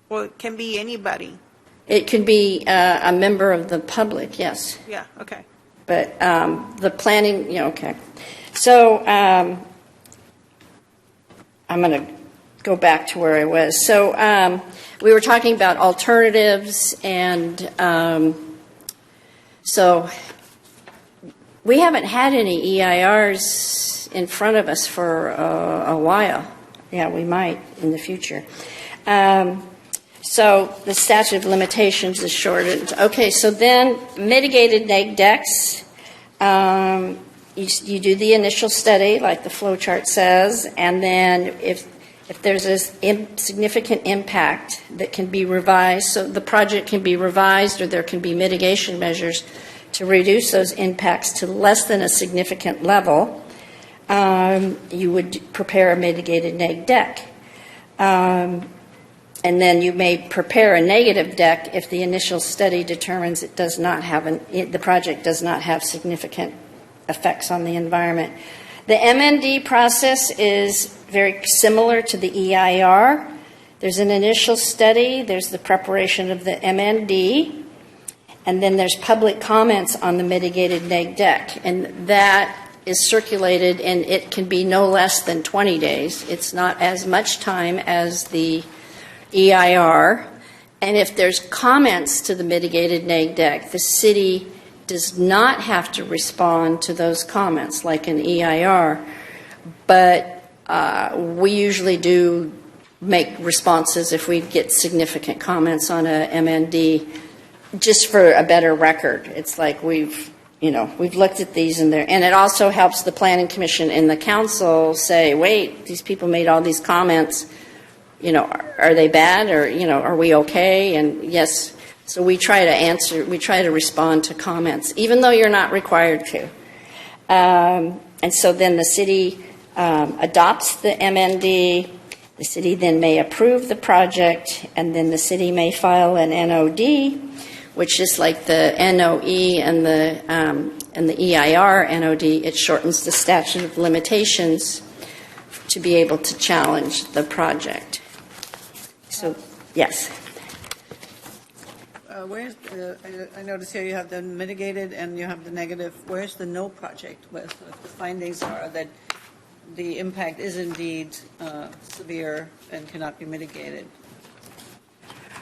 Or it can be anybody? It could be a member of the public, yes. Yeah, okay. But the planning, okay. So I'm going to go back to where I was. So we were talking about alternatives, and so we haven't had any EIRs in front of us for a while. Yeah, we might in the future. So the statute of limitations is shortened. Okay, so then mitigated neg decks. You do the initial study, like the flow chart says, and then if there's a significant impact that can be revised, so the project can be revised, or there can be mitigation measures to reduce those impacts to less than a significant level, you would prepare a mitigated neg deck. And then you may prepare a negative deck if the initial study determines it does not have the project does not have significant effects on the environment. The MND process is very similar to the EIR. There's an initial study, there's the preparation of the MND, and then there's public comments on the mitigated neg deck. And that is circulated, and it can be no less than 20 days. It's not as much time as the EIR, and if there's comments to the mitigated neg deck, the city does not have to respond to those comments like an EIR, but we usually do make responses if we get significant comments on a MND, just for a better record. It's like we've looked at these and it also helps the Planning Commission and the council say, wait, these people made all these comments. Are they bad, or, are we okay? And yes, so we try to respond to comments, even though you're not required to. And so then the city adopts the MND, the city then may approve the project, and then the city may file an NOD, which is like the NOE and the EIR NOD. It shortens the statute of limitations to be able to challenge the project. So, yes. Where's I notice here you have the mitigated and you have the negative. Where's the no project? Where the findings are that the impact is indeed severe and cannot be mitigated.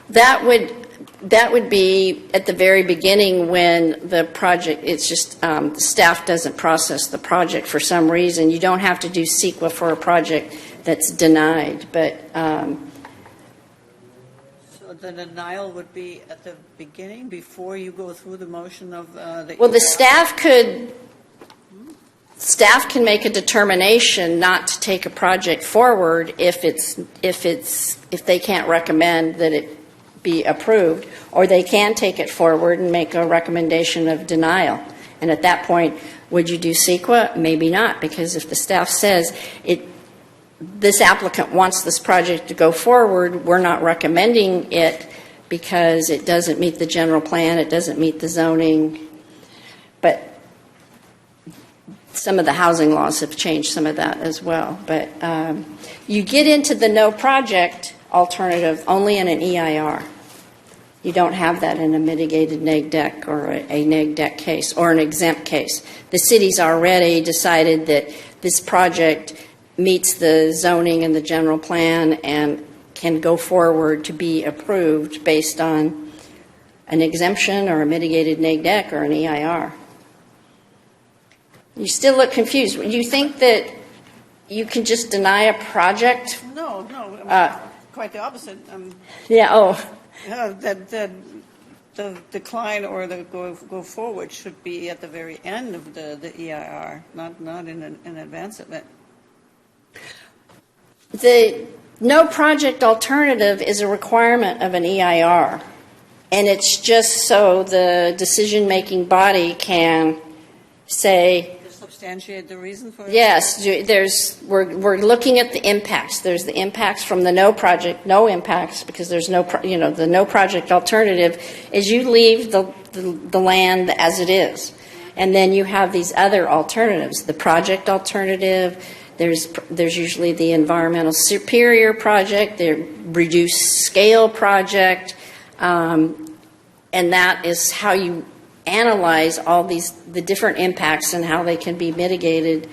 That would be at the very beginning when the project, it's just the staff doesn't process the project for some reason. You don't have to do CEQA for a project that's denied, but So the denial would be at the beginning before you go through the motion of the. well, the staff can make a determination not to take a project forward if they can't recommend that it be approved, or they can take it forward and make a recommendation of denial. And at that point, would you do CEQA? Maybe not, because if the staff says this applicant wants this project to go forward, we're not recommending it because it doesn't meet the general plan, it doesn't meet the zoning. But some of the housing laws have changed some of that as well. But you get into the no project alternative only in an EIR. You don't have that in a mitigated neg deck or a neg deck case or an exempt case. The city's already decided that this project meets the zoning and the general plan and can go forward to be approved based on an exemption or a mitigated neg deck or an EIR. You still look confused. You think that you can just deny a project? No, quite the opposite. Yeah, oh. That the decline or the go forward should be at the very end of the EIR, not in advance of it. The no project alternative is a requirement of an EIR, and it's just so the decision-making body can say, Substantiate the reason for it? yes, we're looking at the impacts. There's the impacts from the no impacts, because there's the no project alternative is you leave the land as it is. And then you have these other alternatives, the project alternative. There's usually the environmental superior project, the reduced scale project, and that is how you analyze all the different impacts and how they can be mitigated.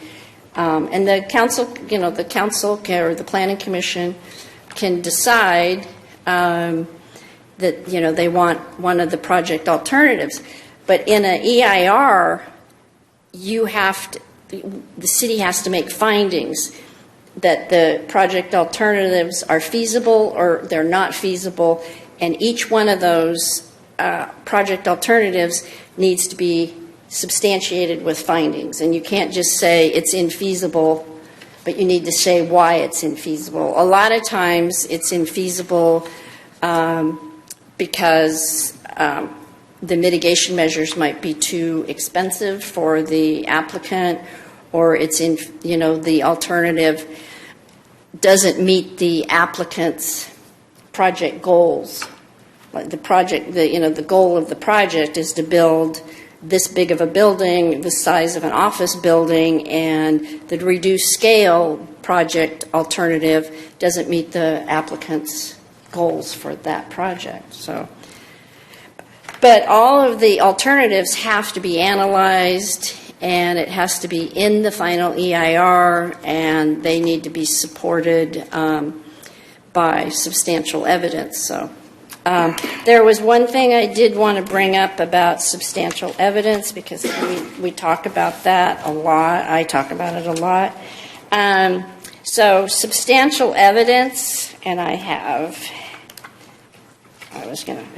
And the council or the planning commission can decide that they want one of the project alternatives. But in an EIR, the city has to make findings that the project alternatives are feasible or they're not feasible, and each one of those project alternatives needs to be substantiated with findings. And you can't just say it's infeasible, but you need to say why it's infeasible. A lot of times it's infeasible because the mitigation measures might be too expensive for the applicant, or the alternative doesn't meet the applicant's project goals. Like the goal of the project is to build this big of a building, the size of an office building, and the reduced scale project alternative doesn't meet the applicant's goals for that project. But all of the alternatives have to be analyzed, and it has to be in the final EIR, and they need to be supported by substantial evidence. There was one thing I did want to bring up about substantial evidence, because we talk about that a lot. I talk about it a lot. So substantial evidence, and I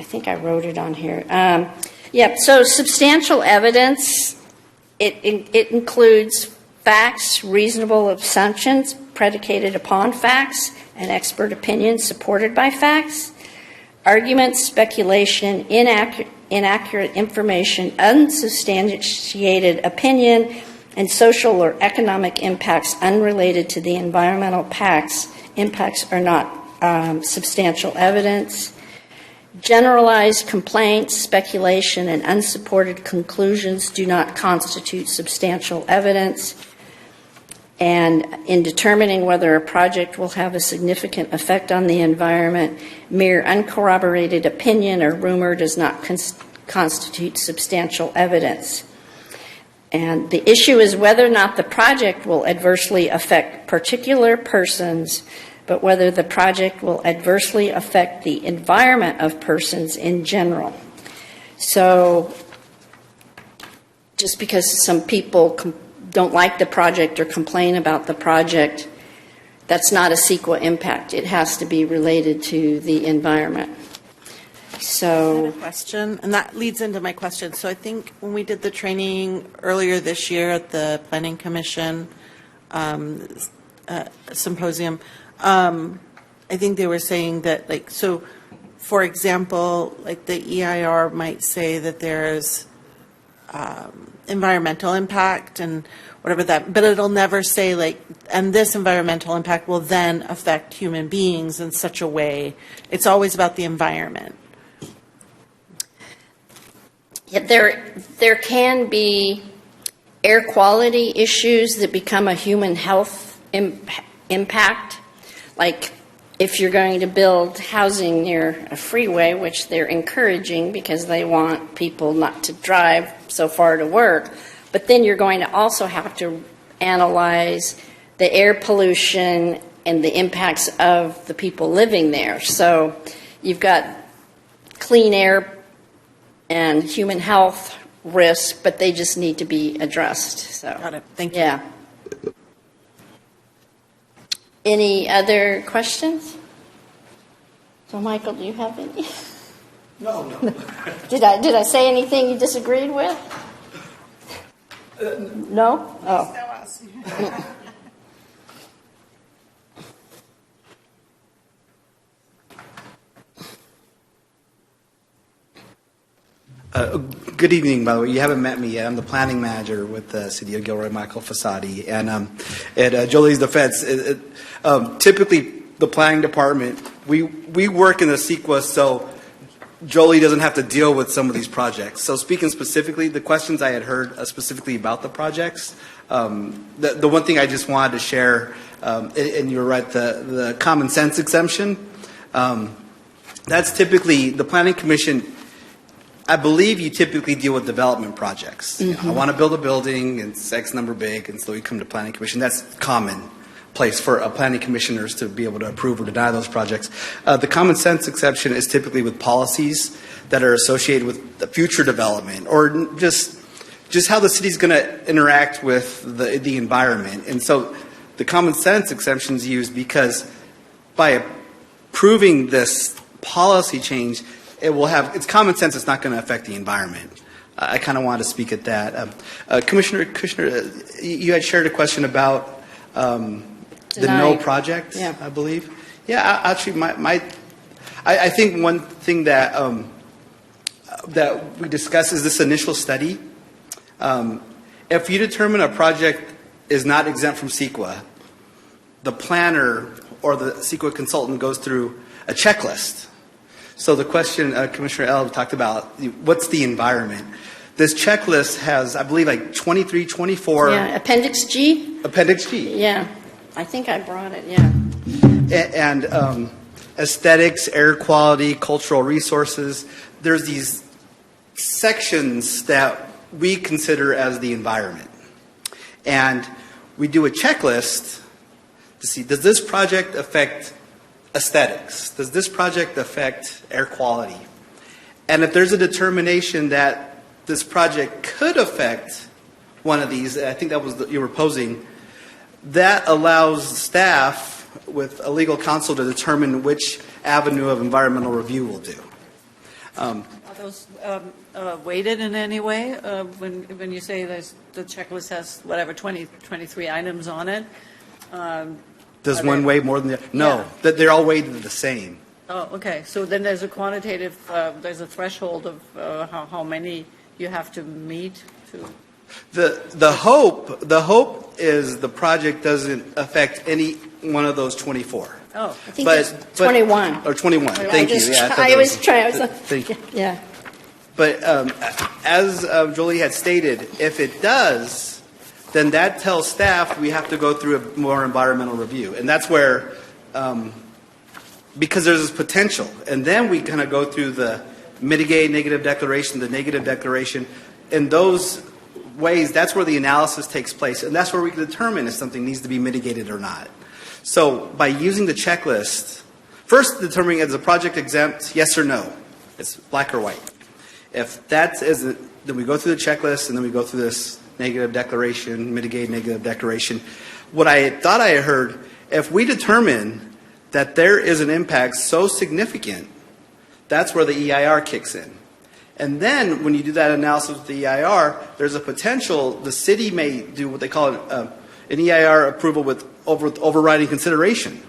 think I wrote it on here. So substantial evidence, it includes facts, reasonable assumptions predicated upon facts, and expert opinion supported by facts, arguments, speculation, inaccurate information, unsubstantiated opinion, and social or economic impacts unrelated to the environmental impacts are not substantial evidence. Generalized complaints, speculation, and unsupported conclusions do not constitute substantial evidence. And in determining whether a project will have a significant effect on the environment, mere uncorroborated opinion or rumor does not constitute substantial evidence. And the issue is whether or not the project will adversely affect particular persons, but whether the project will adversely affect the environment of persons in general. So just because some people don't like the project or complain about the project, that's not a CEQA impact. It has to be related to the environment. So, I have a question, and that leads into my question. So I think when we did the training earlier this year at the Planning Commission symposium, I think they were saying that, for example, the EIR might say that there's environmental impact and whatever that, but it'll never say and this environmental impact will then affect human beings in such a way. It's always about the environment. Yeah, there can be air quality issues that become a human health impact. Like if you're going to build housing near a freeway, which they're encouraging because they want people not to drive so far to work, but then you're going to also have to analyze the air pollution and the impacts of the people living there. So you've got clean air and human health risks, but they just need to be addressed. So, Got it. Thank you. Yeah. Any other questions? So, Michael, do you have any? No, no. Did I say anything you disagreed with? No? Oh. Good evening, by the way. You haven't met me yet. I'm the planning manager with the City of Gilroy, Michael Fasadi. And at Jolie's defense, typically the planning department, we work in the CEQA, so Jolie doesn't have to deal with some of these projects. So speaking specifically, the questions I had heard specifically about the projects, the one thing I just wanted to share, and you're right, the common sense exemption, that's typically the Planning Commission. I believe you typically deal with development projects. You know, I want to build a building, and it's X number big, and so you come to Planning Commission. That's common place for planning commissioners to be able to approve or deny those projects. The common sense exception is typically with policies that are associated with the future development, or just how the city's going to interact with the environment. And so the common sense exception is used because by approving this policy change, it's common sense. It's not going to affect the environment. I kind of wanted to speak at that. Commissioner, you had shared a question about the no project, Yeah. I believe. Yeah, actually, I think one thing that that we discussed is this initial study. If you determine a project is not exempt from CEQA, the planner or the CEQA consultant goes through a checklist. So the question Commissioner L talked about, what's the environment? This checklist has, I believe, like 23, 24. Yeah, Appendix G? Appendix G. Yeah, I think I brought it, yeah. And aesthetics, air quality, cultural resources. There's these sections that we consider as the environment. And we do a checklist to see, does this project affect aesthetics? Does this project affect air quality? And if there's a determination that this project could affect one of these, I think that was you were posing, that allows staff with a legal counsel to determine which avenue of environmental review will do. Are those weighted in any way? When you say the checklist has, whatever, 23 items on it? Does one weigh more than the other? No, Yeah. that they're all weighted the same. Oh, okay. So then there's a quantitative, there's a threshold of how many you have to meet to. The hope is the project doesn't affect any one of those 24. Oh, I think it's 21. Or 21. Thank you. Yeah, I always try. Thank you. Yeah. But as Jolie had stated, if it does, then that tells staff we have to go through a more environmental review. And that's where, because there's this potential, and then we kind of go through the mitigate negative declaration, the negative declaration. In those ways, that's where the analysis takes place, and that's where we can determine if something needs to be mitigated or not. So by using the checklist, first determining is a project exempt, yes or no. It's black or white. If that isn't, then we go through the checklist, and then we go through this negative declaration, mitigate negative declaration. What I thought I heard, if we determine that there is an impact so significant, that's where the EIR kicks in. And then when you do that analysis with the EIR, there's a potential the city may do what they call an EIR approval with overriding consideration.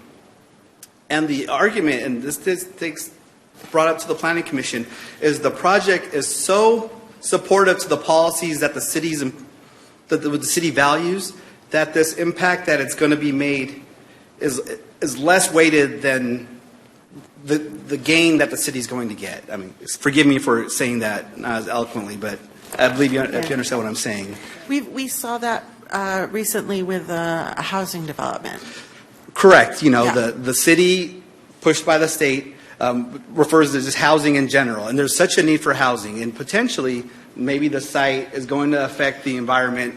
And the argument, and this takes brought up to the Planning Commission, is the project is so supportive to the policies that the city values, that this impact that it's going to be made is less weighted than the gain that the city is going to get. I mean, forgive me for saying that not as eloquently, but I believe if you understand what I'm saying. We saw that recently with a housing development. Correct. You know, Yeah. the city, pushed by the state, refers to just housing in general. And there's such a need for housing. And potentially, maybe the site is going to affect the environment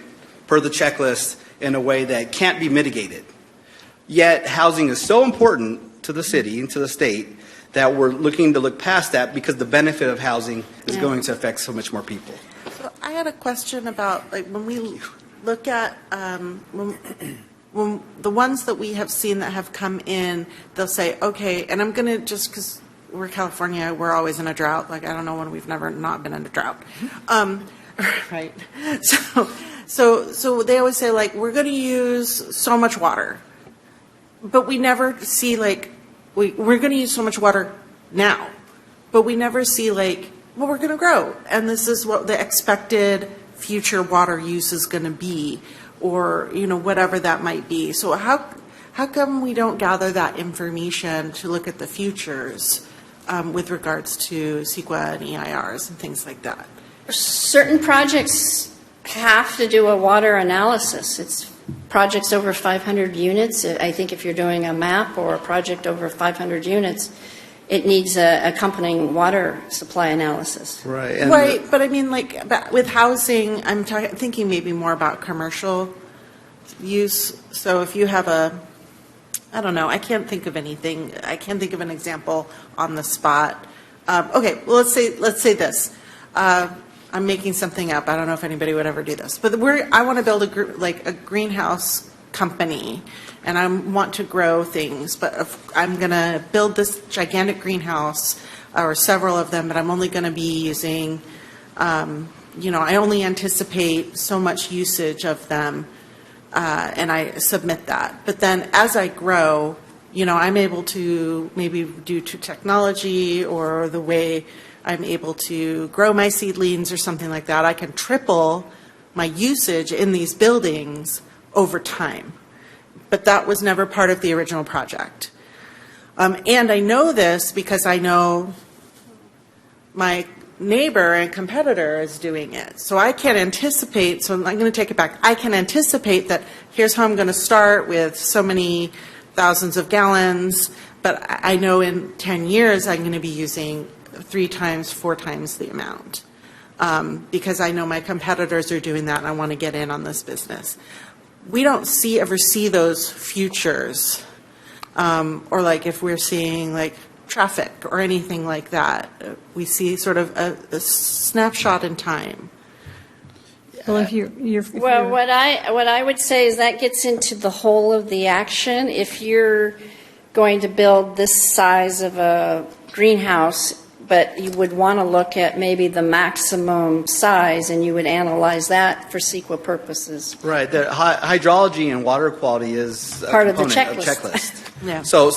per the checklist in a way that can't be mitigated. Yet, housing is so important to the city and to the state that we're looking to look past that because the benefit of housing is going to affect so much more people. So I had a question about, like, when we look at when the ones that we have seen that have come in, they'll say, okay, and I'm going to just, because we're California, we're always in a drought. Like, I don't know when we've never not been in a drought. Right. So they always say, like, we're going to use so much water. But we never see, like, we're going to use so much water now. But we never see, like, well, we're going to grow. And this is what the expected future water use is going to be, or, you know, whatever that might be. So how come we don't gather that information to look at the futures with regards to CEQA and EIRs and things like that? Certain projects have to do a water analysis. It's projects over 500 units. I think if you're doing a MAP or a project over 500 units, it needs a accompanying water supply analysis. Right. Right, but I mean, like, with housing, I'm thinking maybe more about commercial use. So if you have I don't know, I can't think of anything. I can't think of an example on the spot. Okay, well, let's say this. I'm making something up. I don't know if anybody would ever do this, but I want to build a greenhouse company, and I want to grow things. But if I'm going to build this gigantic greenhouse, or several of them, but I'm only going to be using, I only anticipate so much usage of them, and I submit that. But then as I grow, I'm able to maybe due to technology or the way I'm able to grow my seedlings or something like that, I can triple my usage in these buildings over time. But that was never part of the original project. And I know this because I know my neighbor and competitor is doing it. So I can anticipate, so I'm going to take it back. I can anticipate that here's how I'm going to start with so many thousands of gallons, but I know in 10 years I'm going to be using 3 times, 4 times the amount, because I know my competitors are doing that and I want to get in on this business. We don't ever see those futures, or like if we're seeing like traffic or anything like that, we see sort of a snapshot in time. Well, What I would say is that gets into the whole of the action. If you're going to build this size of a greenhouse, but you would want to look at maybe the maximum size, and you would analyze that for CEQA purposes. Right. The hydrology and water quality is a Part of the component checklist. Yeah. So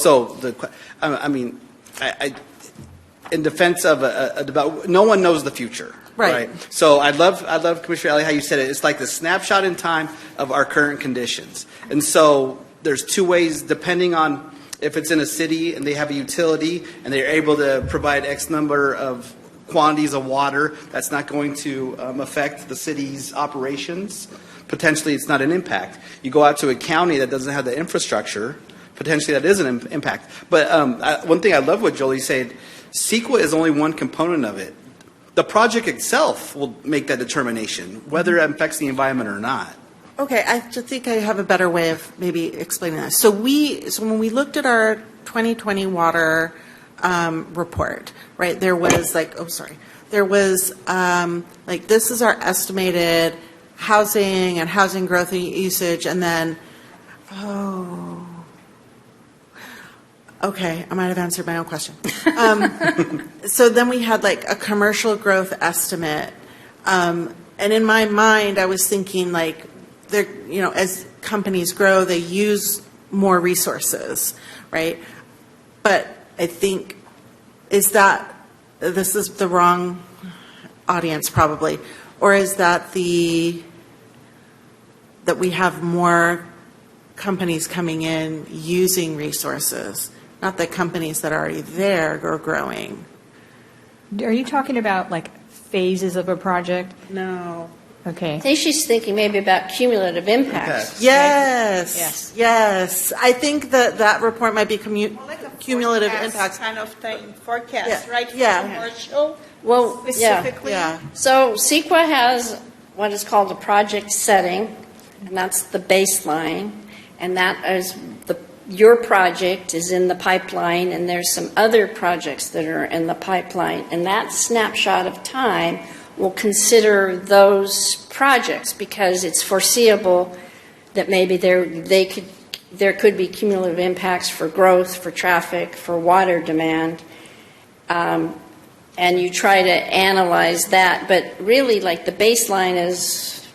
in defense of no one knows the future. Right. So I love Commissioner Ellie how you said it. It's like the snapshot in time of our current conditions. And so there's 2 ways depending on if it's in a city and they have a utility and they're able to provide X number of quantities of water, that's not going to affect the city's operations. Potentially, it's not an impact. You go out to a county that doesn't have the infrastructure, potentially that is an impact. But one thing I love what Jolie said, CEQA is only one component of it. The project itself will make that determination, whether it affects the environment or not. Okay, I think I have a better way of maybe explaining this. So when we looked at our 2020 water report, right, there was this is our estimated housing and housing growth and usage, and then, okay, I might have answered my own question. So then we had like a commercial growth estimate, and in my mind I was thinking like, as companies grow, they use more resources, right? But I think, this is the wrong audience probably, or is that that we have more companies coming in using resources, not the companies that are already there are growing? Are you talking about like phases of a project? No. Okay. I think she's thinking maybe about cumulative impacts. Yes. Yes. I think that report might be cumulative impacts. Kind of thing, forecast, Yeah. right? Yeah. Commercial, Well, specifically. Yeah. So CEQA has what is called a project setting, and that's the baseline, and that is your project is in the pipeline, and there's some other projects that are in the pipeline, and that snapshot of time will consider those projects because it's foreseeable that maybe there could be cumulative impacts for growth, for traffic, for water demand, and you try to analyze that. But really, like, the baseline is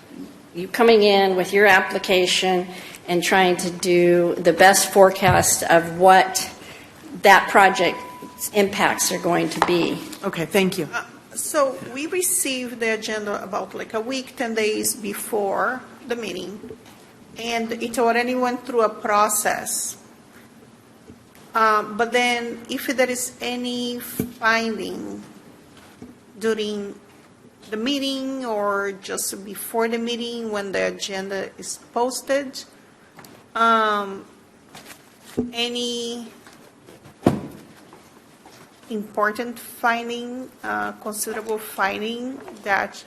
you coming in with your application and trying to do the best forecast of what that project's impacts are going to be. Okay, thank you. So we received the agenda about like a week, 10 days before the meeting, and it already went through a process. But then if there is any finding during the meeting or just before the meeting when the agenda is posted, any important finding, considerable finding that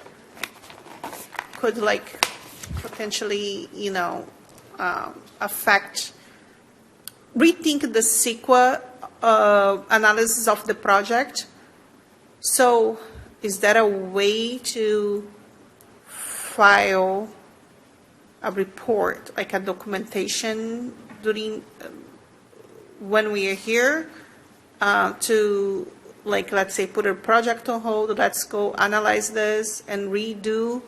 could like potentially, affect, rethink the CEQA analysis of the project. So is there a way to file a report, like a documentation during, when we are here, to, like, let's say, put a project on hold, let's go analyze this and redo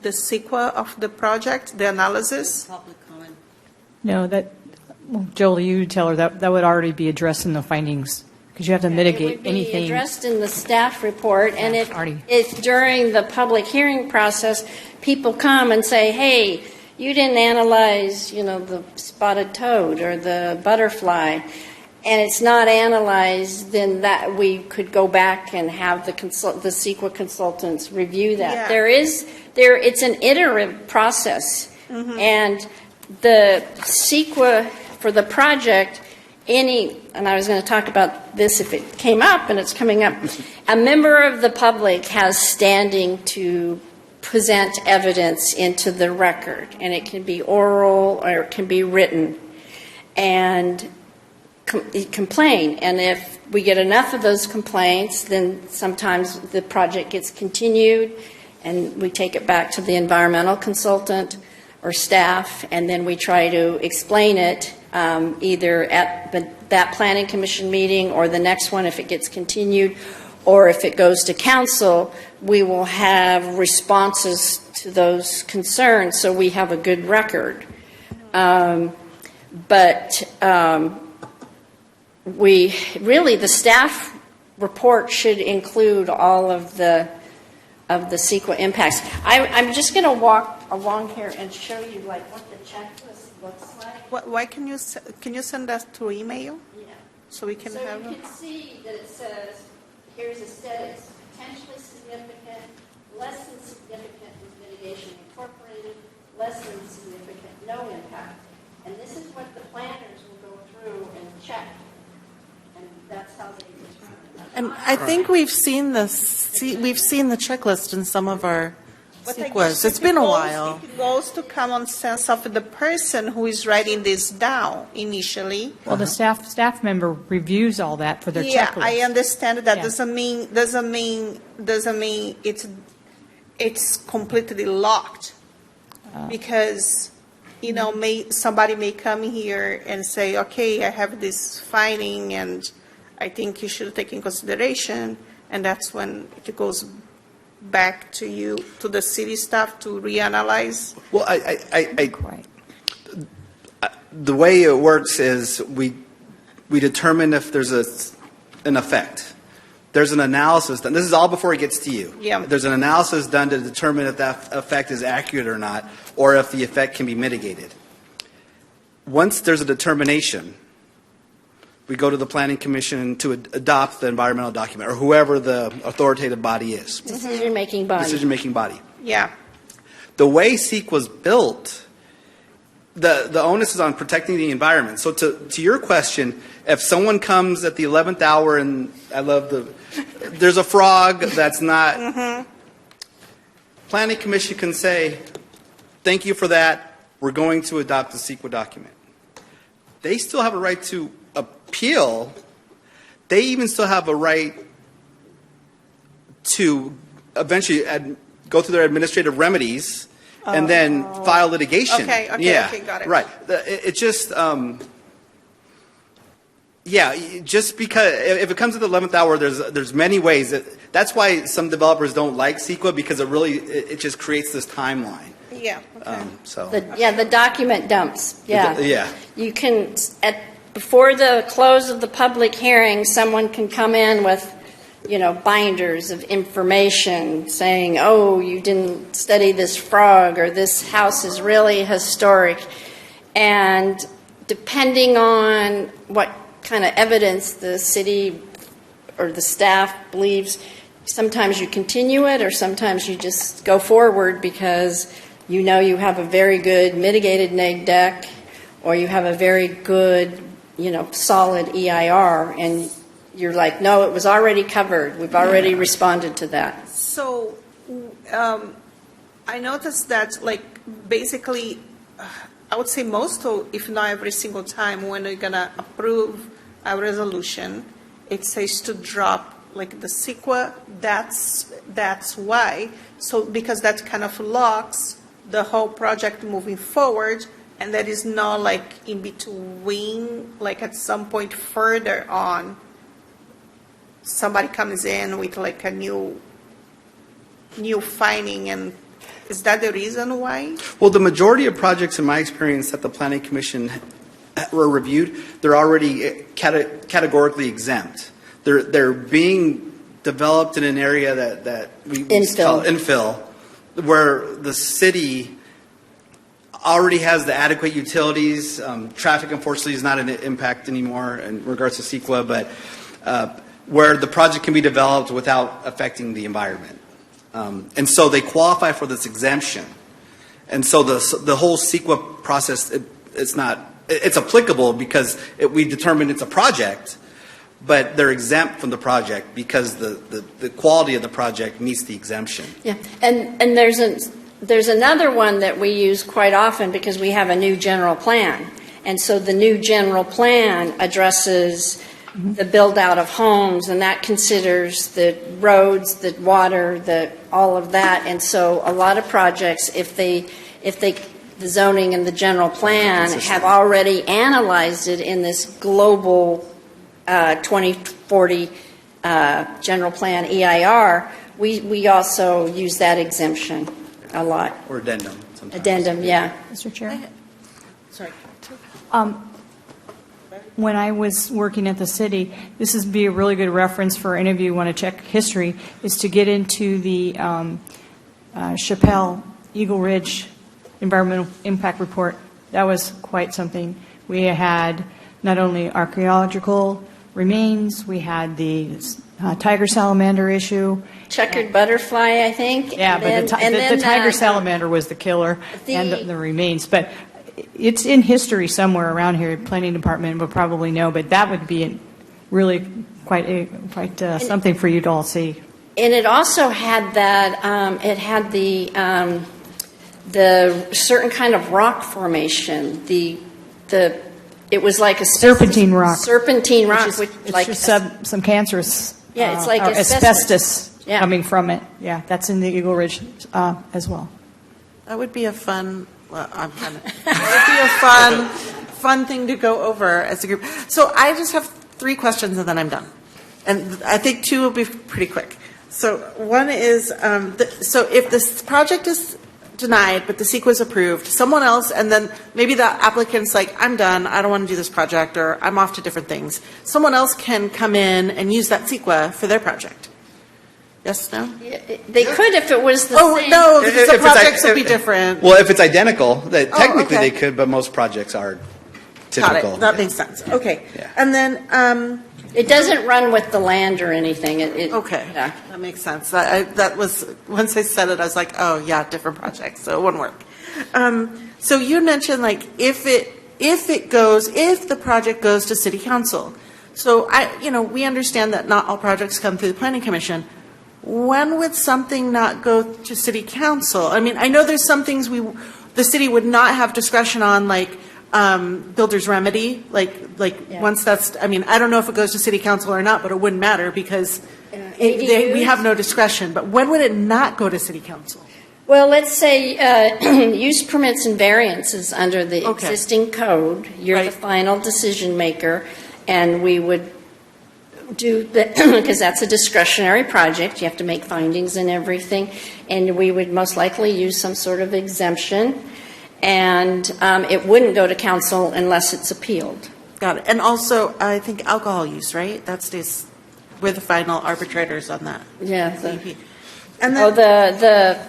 the CEQA of the project, the analysis? No, well, Jolie, you tell her that would already be addressed in the findings, because you have to mitigate It would be anything. addressed in the staff report, and already. if during the public hearing process, people come and say, hey, you didn't analyze, the spotted toad or the butterfly, and it's not analyzed, then that we could go back and have the CEQA consultants review that. Yeah. It's an iterative process, and the CEQA for the project, and I was going to talk about this if it came up, and it's coming up, a member of the public has standing to present evidence into the record, and it can be oral or it can be written, and complain. And if we get enough of those complaints, then sometimes the project gets continued, and we take it back to the environmental consultant or staff, and then we try to explain it either at that planning commission meeting or the next one if it gets continued, or if it goes to council, we will have responses to those concerns so we have a good record. The staff report should include all of the CEQA impacts. I'm just going to walk along here and show you like what the checklist looks like. Why can you send us through email? Yeah. So we can So have. you can see that it says, here's aesthetics, potentially significant, less than significant with mitigation incorporated, less than significant, no impact. And this is what the planners will go through and check. And that's how they determine that. And I think we've seen the checklist in some of our But I CEQAs. guess It's if been a goes- while. If it goes to common sense of the person who is writing this down initially. Well, the staff member reviews all that for their Yeah, checklist. I understand that. Yeah. Doesn't mean it's completely locked, because somebody may come here and say, okay, I have this finding and I think you should take in consideration, and that's when it goes back to you, to the city staff to reanalyze. Well, Right. the way it works is we determine if there's an effect. There's an analysis done. This is all before it gets to you. Yeah. There's an analysis done to determine if that effect is accurate or not, or if the effect can be mitigated. Once there's a determination, we go to the Planning Commission to adopt the environmental document, or whoever the authoritative body is. Decision-making body. Decision-making body. Yeah. The way SEEK was built, the onus is on protecting the environment. So to your question, if someone comes at the 11th hour and there's a frog that's not, Planning Commission can say, thank you for that, we're going to adopt the CEQA document. They still have a right to appeal. They even still have a right to eventually go through their administrative remedies and then file litigation. Okay, yeah, got it. Right. It just, Yeah, just because if it comes to the 11th hour, there's many ways. That's why some developers don't like CEQA, because it just creates this timeline. Yeah. Okay. The document dumps, yeah. Yeah. You can, before the close of the public hearing, someone can come in with, binders of information saying, oh, you didn't study this frog, or this house is really historic. And depending on what kind of evidence the city or the staff believes, sometimes you continue it or sometimes you just go forward because you have a very good mitigated neg deck, or you have a very good, solid EIR, and you're like, no, it was already covered. We've already responded to that. So I noticed that, basically, I would say most, if not every single time, when we're going to approve a resolution, it says to drop, the CEQA. That's why. So because that kind of locks the whole project moving forward, and that is not in between, at some point further on, somebody comes in with a new finding, and is that the reason why? Well, the majority of projects, in my experience, that the Planning Commission were reviewed, they're already categorically exempt. They're being developed in an area that we call infill, where the city already has the adequate utilities. Traffic, unfortunately, is not an impact anymore in regards to CEQA, but where the project can be developed without affecting the environment. And so they qualify for this exemption. And so the whole CEQA process, it's applicable because we determined it's a project, but they're exempt from the project because the quality of the project meets the exemption. Yeah, and there's another one that we use quite often because we have a new general plan. And so the new general plan addresses the build out of homes, and that considers the roads, the water, all of that. And so a lot of projects, if the zoning and the general plan have already analyzed it in this global 2040 general plan EIR, we also use that exemption a lot. Or addendum sometimes. Addendum, yeah. Mr. Chair? Sorry. When I was working at the city, this would be a really good reference for any of you who want to check history, is to get into the Chappelle Eagle Ridge Environmental Impact Report. That was quite something. We had not only archaeological remains, we had the tiger salamander issue. Checkered butterfly, I think. Yeah, but the tiger salamander was the killer, and the remains. But it's in history somewhere around here. Planning Department will probably know, but that would be really quite something for you to all see. And it also had that. It had the certain kind of rock formation. It was like a serpentine rock. Serpentine rock, it's just some cancerous. Yeah, it's like asbestos coming from it. Yeah, that's in the Eagle Ridge as well. That would be a fun. Well, that would be a fun thing to go over as a group. So I just have 3 questions and then I'm done. And I think 2 will be pretty quick. So one is, so if this project is denied, but the CEQA is approved, someone else, and then maybe the applicant's like, I'm done, I don't want to do this project, or I'm off to different things. Someone else can come in and use that CEQA for their project. Yes, no? They could if it was the same. No, because the projects will be different. Well, if it's identical, technically they could, but most projects are typical. Got it. That makes sense. Okay. Yeah. And then... it doesn't run with the land or anything. Okay. Yeah. That makes sense. That was, once I said it, I was like, oh, yeah, different projects, so it wouldn't work. So you mentioned, if the project goes to City Council. So, we understand that not all projects come through the Planning Commission. When would something not go to City Council? I mean, I know there's some things the city would not have discretion on, builder's remedy, once that's, I don't know if it goes to City Council or not, but it wouldn't matter because we have no discretion. But when would it not go to City Council? Well, let's say use permits and variances under the existing code. You're the final decision maker. And we would do, because that's a discretionary project, you have to make findings and everything, and we would most likely use some sort of exemption, and it wouldn't go to council unless it's appealed. Got it. And also, I think alcohol use, right? That stays, we're the final arbitrators on that. Yeah. And Oh, then, the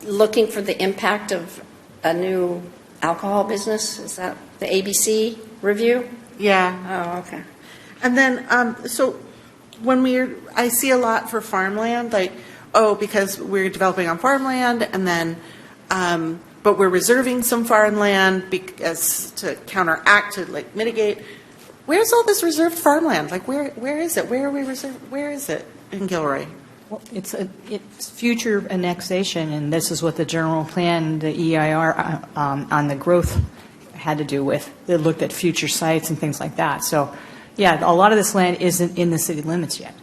looking for the impact of a new alcohol business, is that the ABC review? yeah. Oh, okay. And then, so when I see a lot for farmland, like, because we're developing on farmland, and then, but we're reserving some farmland because to counteract, to like mitigate. Where's all this reserved farmland? Like, where is it? Where are we reserved? Where is it in Gilroy? Well, it's future annexation, and this is what the general plan, the EIR on the growth had to do with. They looked at future sites and things like that. So, yeah, a lot of this land isn't in the city limits yet.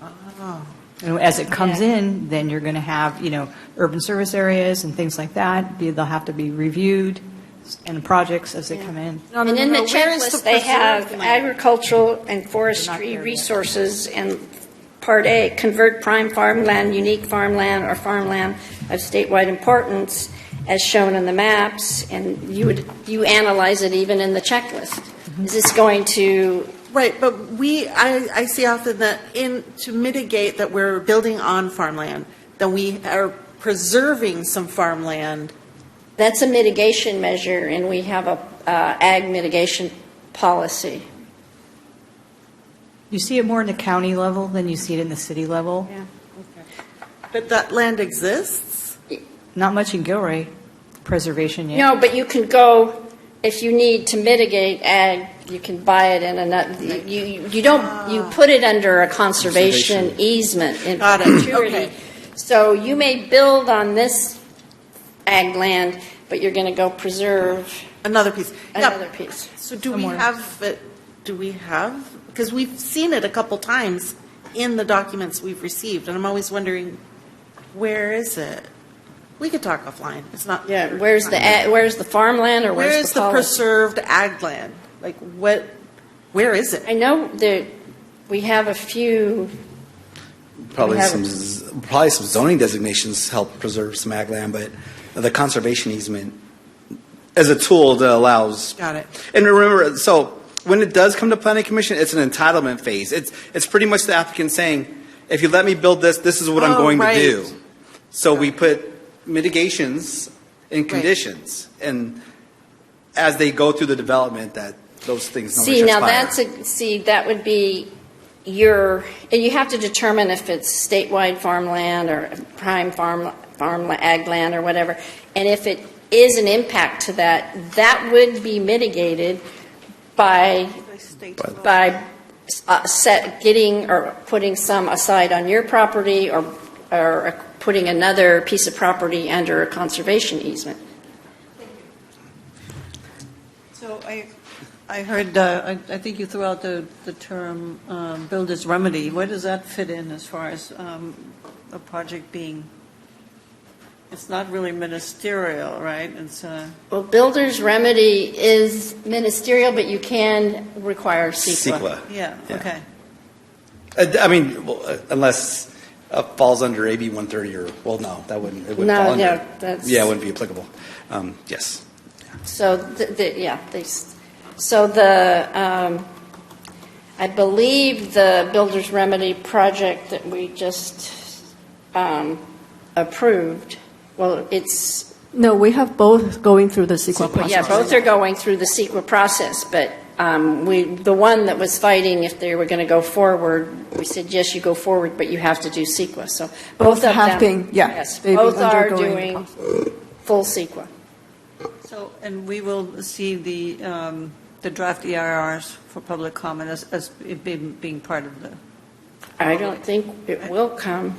Oh. And as it comes in, then you're going to have, urban service areas and things like that. They'll have to be reviewed and projects as they come in. No, And in the where is checklist, the they have preserved land? agricultural and forestry there yet. resources, and Part A, convert prime farmland, unique farmland, or farmland of statewide importance, as shown in the maps, and you analyze it even in the checklist. Is this going to, Right, but I see often that to mitigate that we're building on farmland, that we are preserving some farmland. that's a mitigation measure, and we have a ag mitigation policy. You see it more in the county level than you see it in the city level. Yeah. But that land exists? Not much in Gilroy preservation yet. No, but you can go, if you need to mitigate ag, you can buy it in another, you don't, you put it under a conservation easement in Got it. perpetuity. Okay. So you may build on this ag land, but you're going to go preserve Another piece. Yeah. another piece. So do we have it, because we've seen it a couple times in the documents we've received, and I'm always wondering, where is it? We could talk offline. It's not. Yeah, where's the farmland, or Where where's is the the policy? preserved ag land? Like, where is it? I know that we have a few, Probably We have some zoning designations help preserve some ag land, but the conservation easement as a tool that allows. Got it. And remember, so when it does come to planning commission, it's an entitlement phase. It's pretty much the applicant saying, if you let me build this, this is what I'm going right. to do. So we put mitigations in conditions, and as they go through the development, that those things don't see, now transpire. that would be and you have to determine if it's statewide farmland or prime farmland, ag land or whatever. And if it is an impact to that would be mitigated by getting or putting some aside on your property, or putting another piece of property under a conservation easement. So I heard, I think you threw out the term builder's remedy. Where does that fit in as far as a project being, it's not really ministerial, right? It's Well, builder's remedy is ministerial, but you can require CEQA. CEQA. yeah, okay. I mean, unless it falls under AB 130 or, well, no, that wouldn't, it wouldn't No, fall under. yeah, that's- Yeah, it wouldn't be applicable. Yes. So, I believe the builder's remedy project that we just approved, well, it's, No, we have both going through the CEQA process. yeah, both are going through the CEQA process, but the one that was fighting if they were going to go forward, we said, yes, you go forward, but you have to do CEQA. So both of them. have been, yeah, Yes, they've both been are undergoing doing full CEQA. So, and we will see the draft EIRs for public comment as it being part of the. I don't think it will come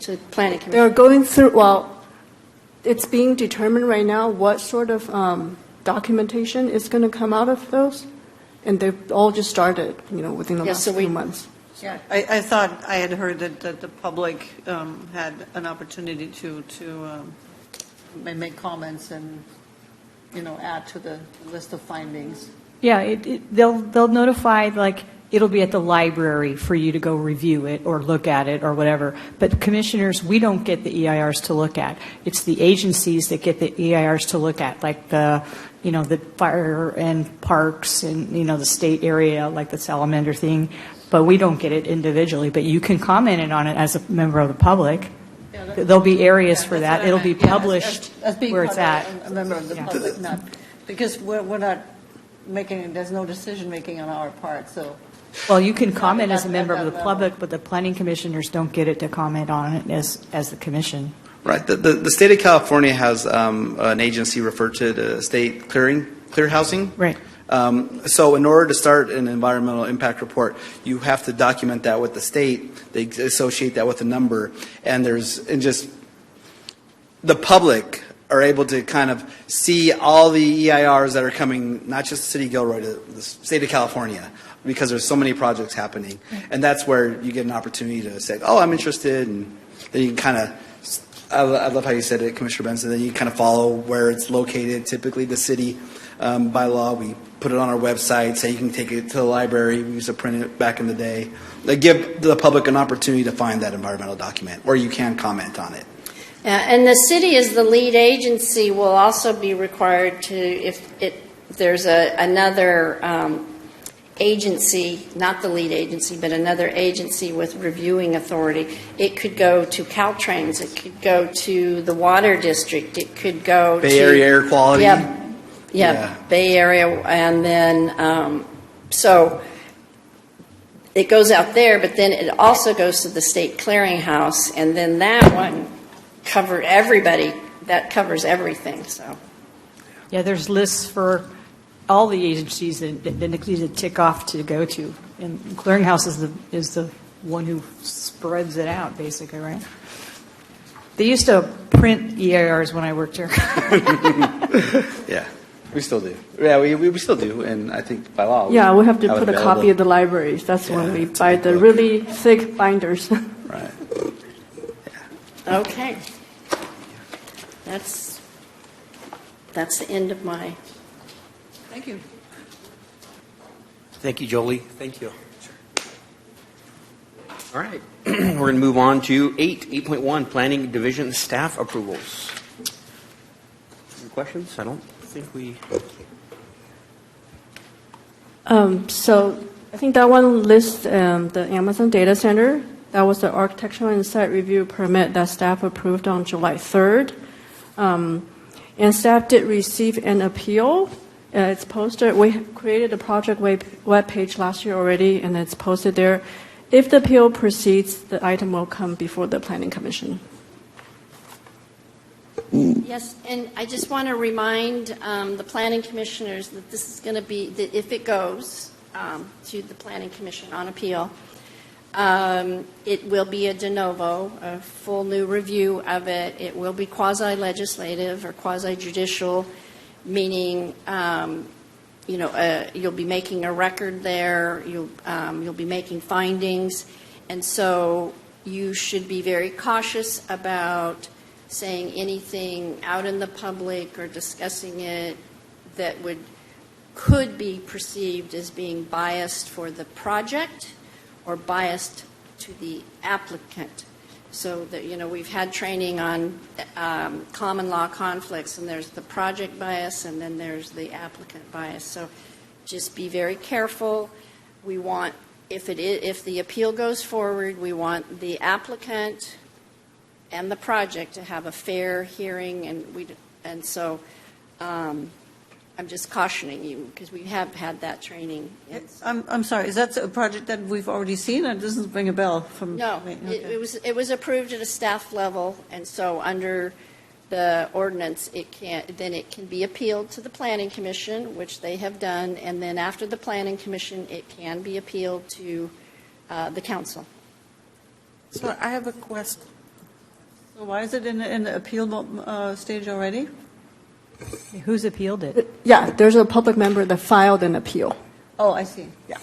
to planning commission. They're going through, well, it's being determined right now what sort of documentation is going to come out of those, and they've all just started, within the Yeah, last so few months. Yeah, I thought I had heard that the public had an opportunity to make comments and, add to the list of findings. Yeah, they'll notify, like, it'll be at the library for you to go review it or look at it or whatever. But commissioners, we don't get the EIRs to look at. It's the agencies that get the EIRs to look at, like the fire and parks and, the state area, like the salamander thing. But we don't get it individually. But you can comment on it as a member of the public. There'll be areas for that. It'll be published as being where it's at. A member of the public, not, because we're not making, there's no decision-making on our part, so. Well, you can comment as a member of the public, but the planning commissioners don't get it to comment on it as the commission. Right. The state of California has an agency referred to the state clear housing. Right. So in order to start an environmental impact report, you have to document that with the state. They associate that with a number. And just the public are able to kind of see all the EIRs that are coming, not just the city of Gilroy, to the state of California, because there's so many projects happening. And that's where you get an opportunity to say, oh, I'm interested. And then you can kind of, I love how you said it, Commissioner Benson, then you kind of follow where it's located. Typically the city, by law, we put it on our website, say you can take it to the library. We used to print it back in the day. They give the public an opportunity to find that environmental document, or you can comment on it. And the city, as the lead agency, will also be required to, if there's another agency, not the lead agency, but another agency with reviewing authority, it could go to Caltrans, it could go to the Water District, it could go to... Bay Area Air Quality. Yeah, Bay Area, and then, so it goes out there, but then it also goes to the State Clearinghouse, and then that one that covers everything, so. Yeah, there's lists for all the agencies that need to tick off to go to. And Clearinghouse is the one who spreads it out, basically, right? They used to print EIRs when I worked here. Yeah, we still do. Yeah, we still do, and I think by law. Yeah, we have to put a available. copy of the libraries. That's when we buy the really thick binders. Right. Okay. That's the end of my... Thank you. Thank you, Jolie. Thank you. All right. We're going to move on to 8.1, Planning Division Staff Approvals. Any questions? I don't think we... So I think that one lists the Amazon data center. That was the architectural and site review permit that staff approved on July 3rd. And staff did receive an appeal. It's posted. We created a project web page last year already, and it's posted there. If the appeal proceeds, the item will come before the Planning Commission. Yes, and I just want to remind the planning commissioners that this is going to be, that if it goes to the Planning Commission on appeal, it will be a de novo, a full new review of it. It will be quasi-legislative or quasi-judicial, meaning, you'll be making a record there, you'll be making findings, and so you should be very cautious about saying anything out in the public or discussing it that could be perceived as being biased for the project or biased to the applicant. So that, we've had training on common law conflicts, and there's the project bias and then there's the applicant bias. So just be very careful. We want, if the appeal goes forward, we want the applicant and the project to have a fair hearing, and so I'm just cautioning you because we have had that training. I'm sorry, is that a project that we've already seen, or doesn't ring a bell from? No, Okay. it was approved at a staff level, and so under the ordinance, it can be appealed to the Planning Commission, which they have done, and then after the Planning Commission, it can be appealed to the council. So I have a question. So why is it in the appeal stage already? Who's appealed it? Yeah, there's a public member that filed an appeal. Oh, I see. Yeah.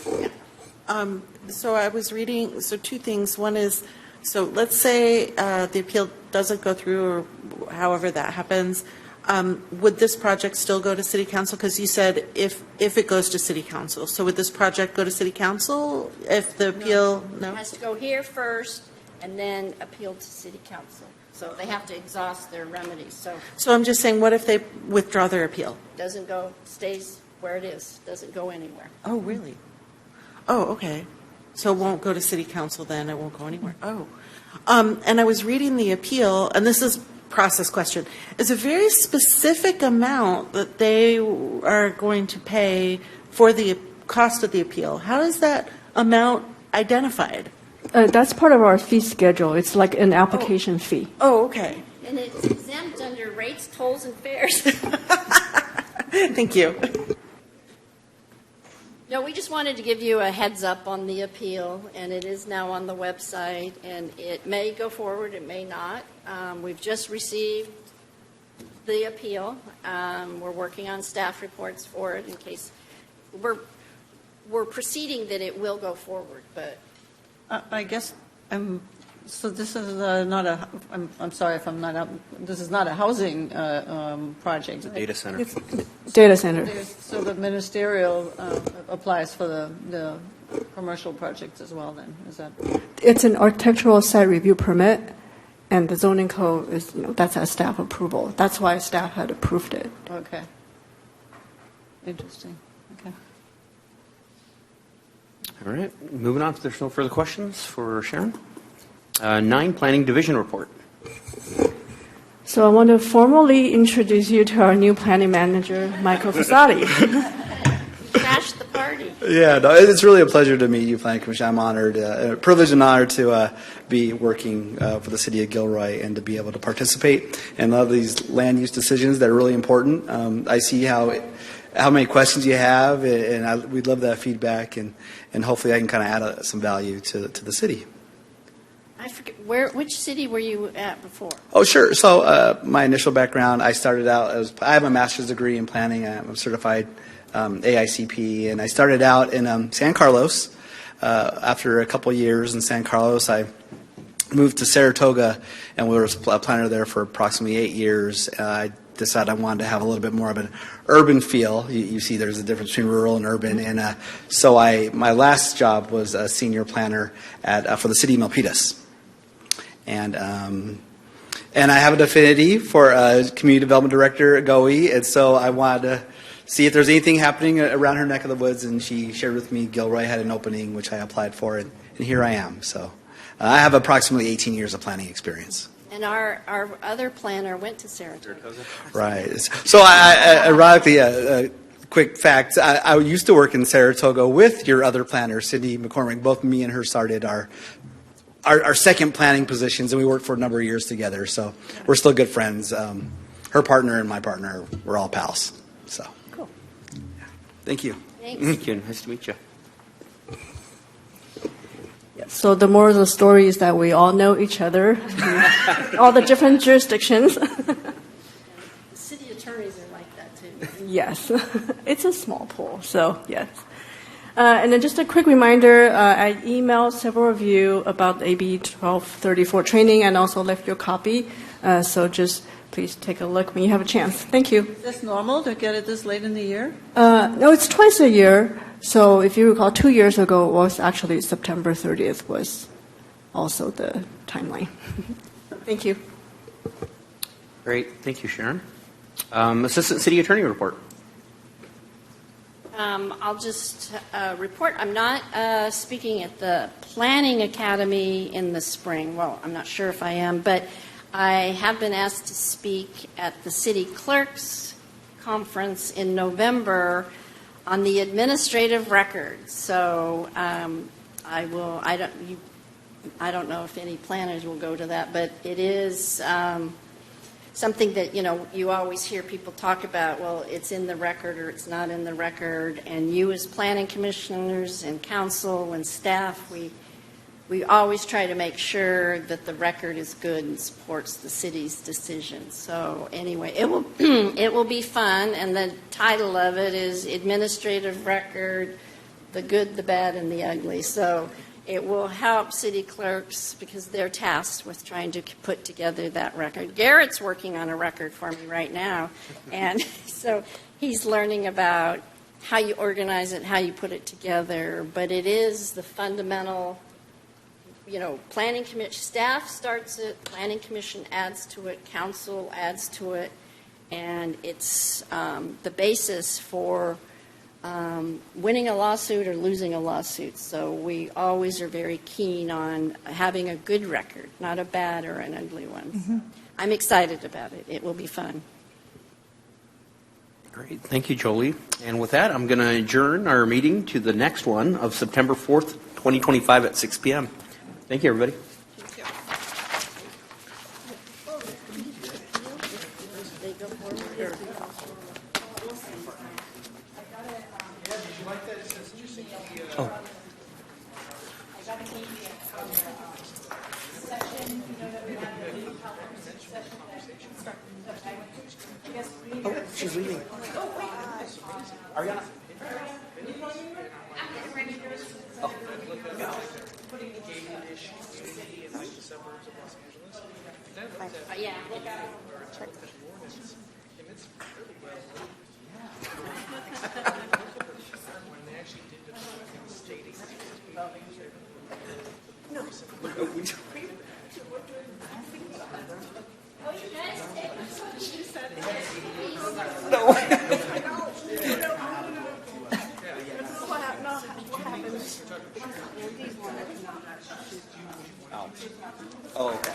So I was reading, so two things. One is, so let's say the appeal doesn't go through, or however that happens. would this project still go to city council? Because you said if it goes to city council. So would this project go to city council if the appeal? No? It has to go here first and then appeal to city council. So they have to exhaust their remedies. So So I'm just saying, what if they withdraw their appeal? it doesn't go, stays where it is, doesn't go anywhere. Oh, really? Oh, okay. So it won't go to city council then, it won't go anywhere? Oh. And I was reading the appeal, and this is a process question. It's a very specific amount that they are going to pay for the cost of the appeal. How is that amount identified? That's part of our fee schedule. It's like an application fee. Oh, okay. And it's exempt under rates, tolls, and fares. Thank you. No, we just wanted to give you a heads up on the appeal, and it is now on the website, and it may go forward, it may not. We've just received the appeal. We're working on staff reports for it in case we're proceeding that it will go forward, but I guess so this is not a, I'm sorry if I'm not, this is not a housing project. Data center. Data center. So the ministerial applies for the commercial projects as well then, is that? It's an architectural site review permit, and the zoning code is, that's a staff approval. That's why staff had approved it. Okay. Interesting, okay. All right, moving on. If there's no further questions for Sharon. 9, Planning Division report. So I want to formally introduce you to our new planning manager, Michael Fasati. crash the party. Yeah, no, it's really a pleasure to meet you, Planning Commission. I'm honored, a privilege and honor to be working for the city of Gilroy and to be able to participate in a lot of these land use decisions that are really important. I see how many questions you have, and we'd love that feedback, and hopefully I can kind of add some value to the city. I forget, which city were you at before? Oh, sure. So my initial background, I started out I have a master's degree in planning. I'm a certified AICP, and I started out in San Carlos. After a couple years in San Carlos, I moved to Saratoga, and we were a planner there for approximately 8 years. I decided I wanted to have a little bit more of an urban feel. You see there's a difference between rural and urban, and so my last job was a senior planner for the city of Milpitas. And I have an affinity for community development director Goey, and so I wanted to see if there's anything happening around her neck of the woods, and she shared with me Gilroy had an opening, which I applied for, and here I am. So I have approximately 18 years of planning experience. And our other planner went to Saratoga. Right. So ironically, a quick fact, I used to work in Saratoga with your other planner, Cindy McCormick. Both me and her started our second planning positions, and we worked for a number of years together. So we're still good friends. Her partner and my partner, we're all pals. So Cool. Yeah. Thank you. Thanks. Thank you. Nice to meet you. So the moral of the story is that we all know each other, all the different jurisdictions. The city attorneys are like that too. Yes, it's a small pool, so yes. And then just a quick reminder, I emailed several of you about AB 1234 training and also left your copy. So just please take a look when you have a chance. Thank you. Is this normal to get it this late in the year? No, it's twice a year. So if you recall, 2 years ago was actually September 30th was also the timeline. Thank you. Great. Thank you, Sharon. Assistant City Attorney report. I'll just report. I'm not speaking at the Planning Academy in the spring. Well, I'm not sure if I am, but I have been asked to speak at the City Clerks Conference in November on the administrative record. So I don't know if any planners will go to that, but it is something that, you always hear people talk about, well, it's in the record or it's not in the record. And you as planning commissioners and council and staff, we always try to make sure that the record is good and supports the city's decision. So anyway, it will be fun, and the title of it is Administrative Record, the Good, the Bad, and the Ugly. So It will help city clerks because they're tasked with trying to put together that record. Garrett's working on a record for me right now, and so he's learning about how you organize it, how you put it together, but it is the fundamental, planning commission, staff starts it, planning commission adds to it, council adds to it, and it's the basis for winning a lawsuit or losing a lawsuit. So we always are very keen on having a good record, not a bad or an ugly one. Mm-hmm. I'm excited about it. It will be fun. Great. Thank you, Jolie. And with that, I'm going to adjourn our meeting to the next one of September 4th, 2025 at 6 p.m. Thank you, everybody. They go forward. Oh. Oh, she's leaving. Ariana. Oh. Yeah. Oh, okay.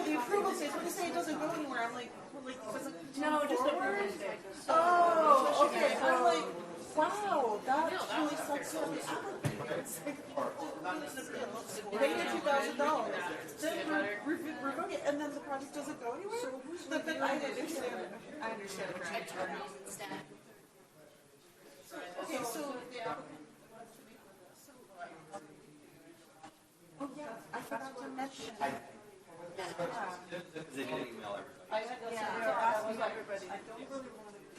The approval says, when you say it doesn't go anywhere, I'm like, No, just a Thursday. Oh, okay. I'm like, wow, that really sucks up the applicant. Pay your $2,000. Then revoke it, and then the project doesn't go anywhere? I understand.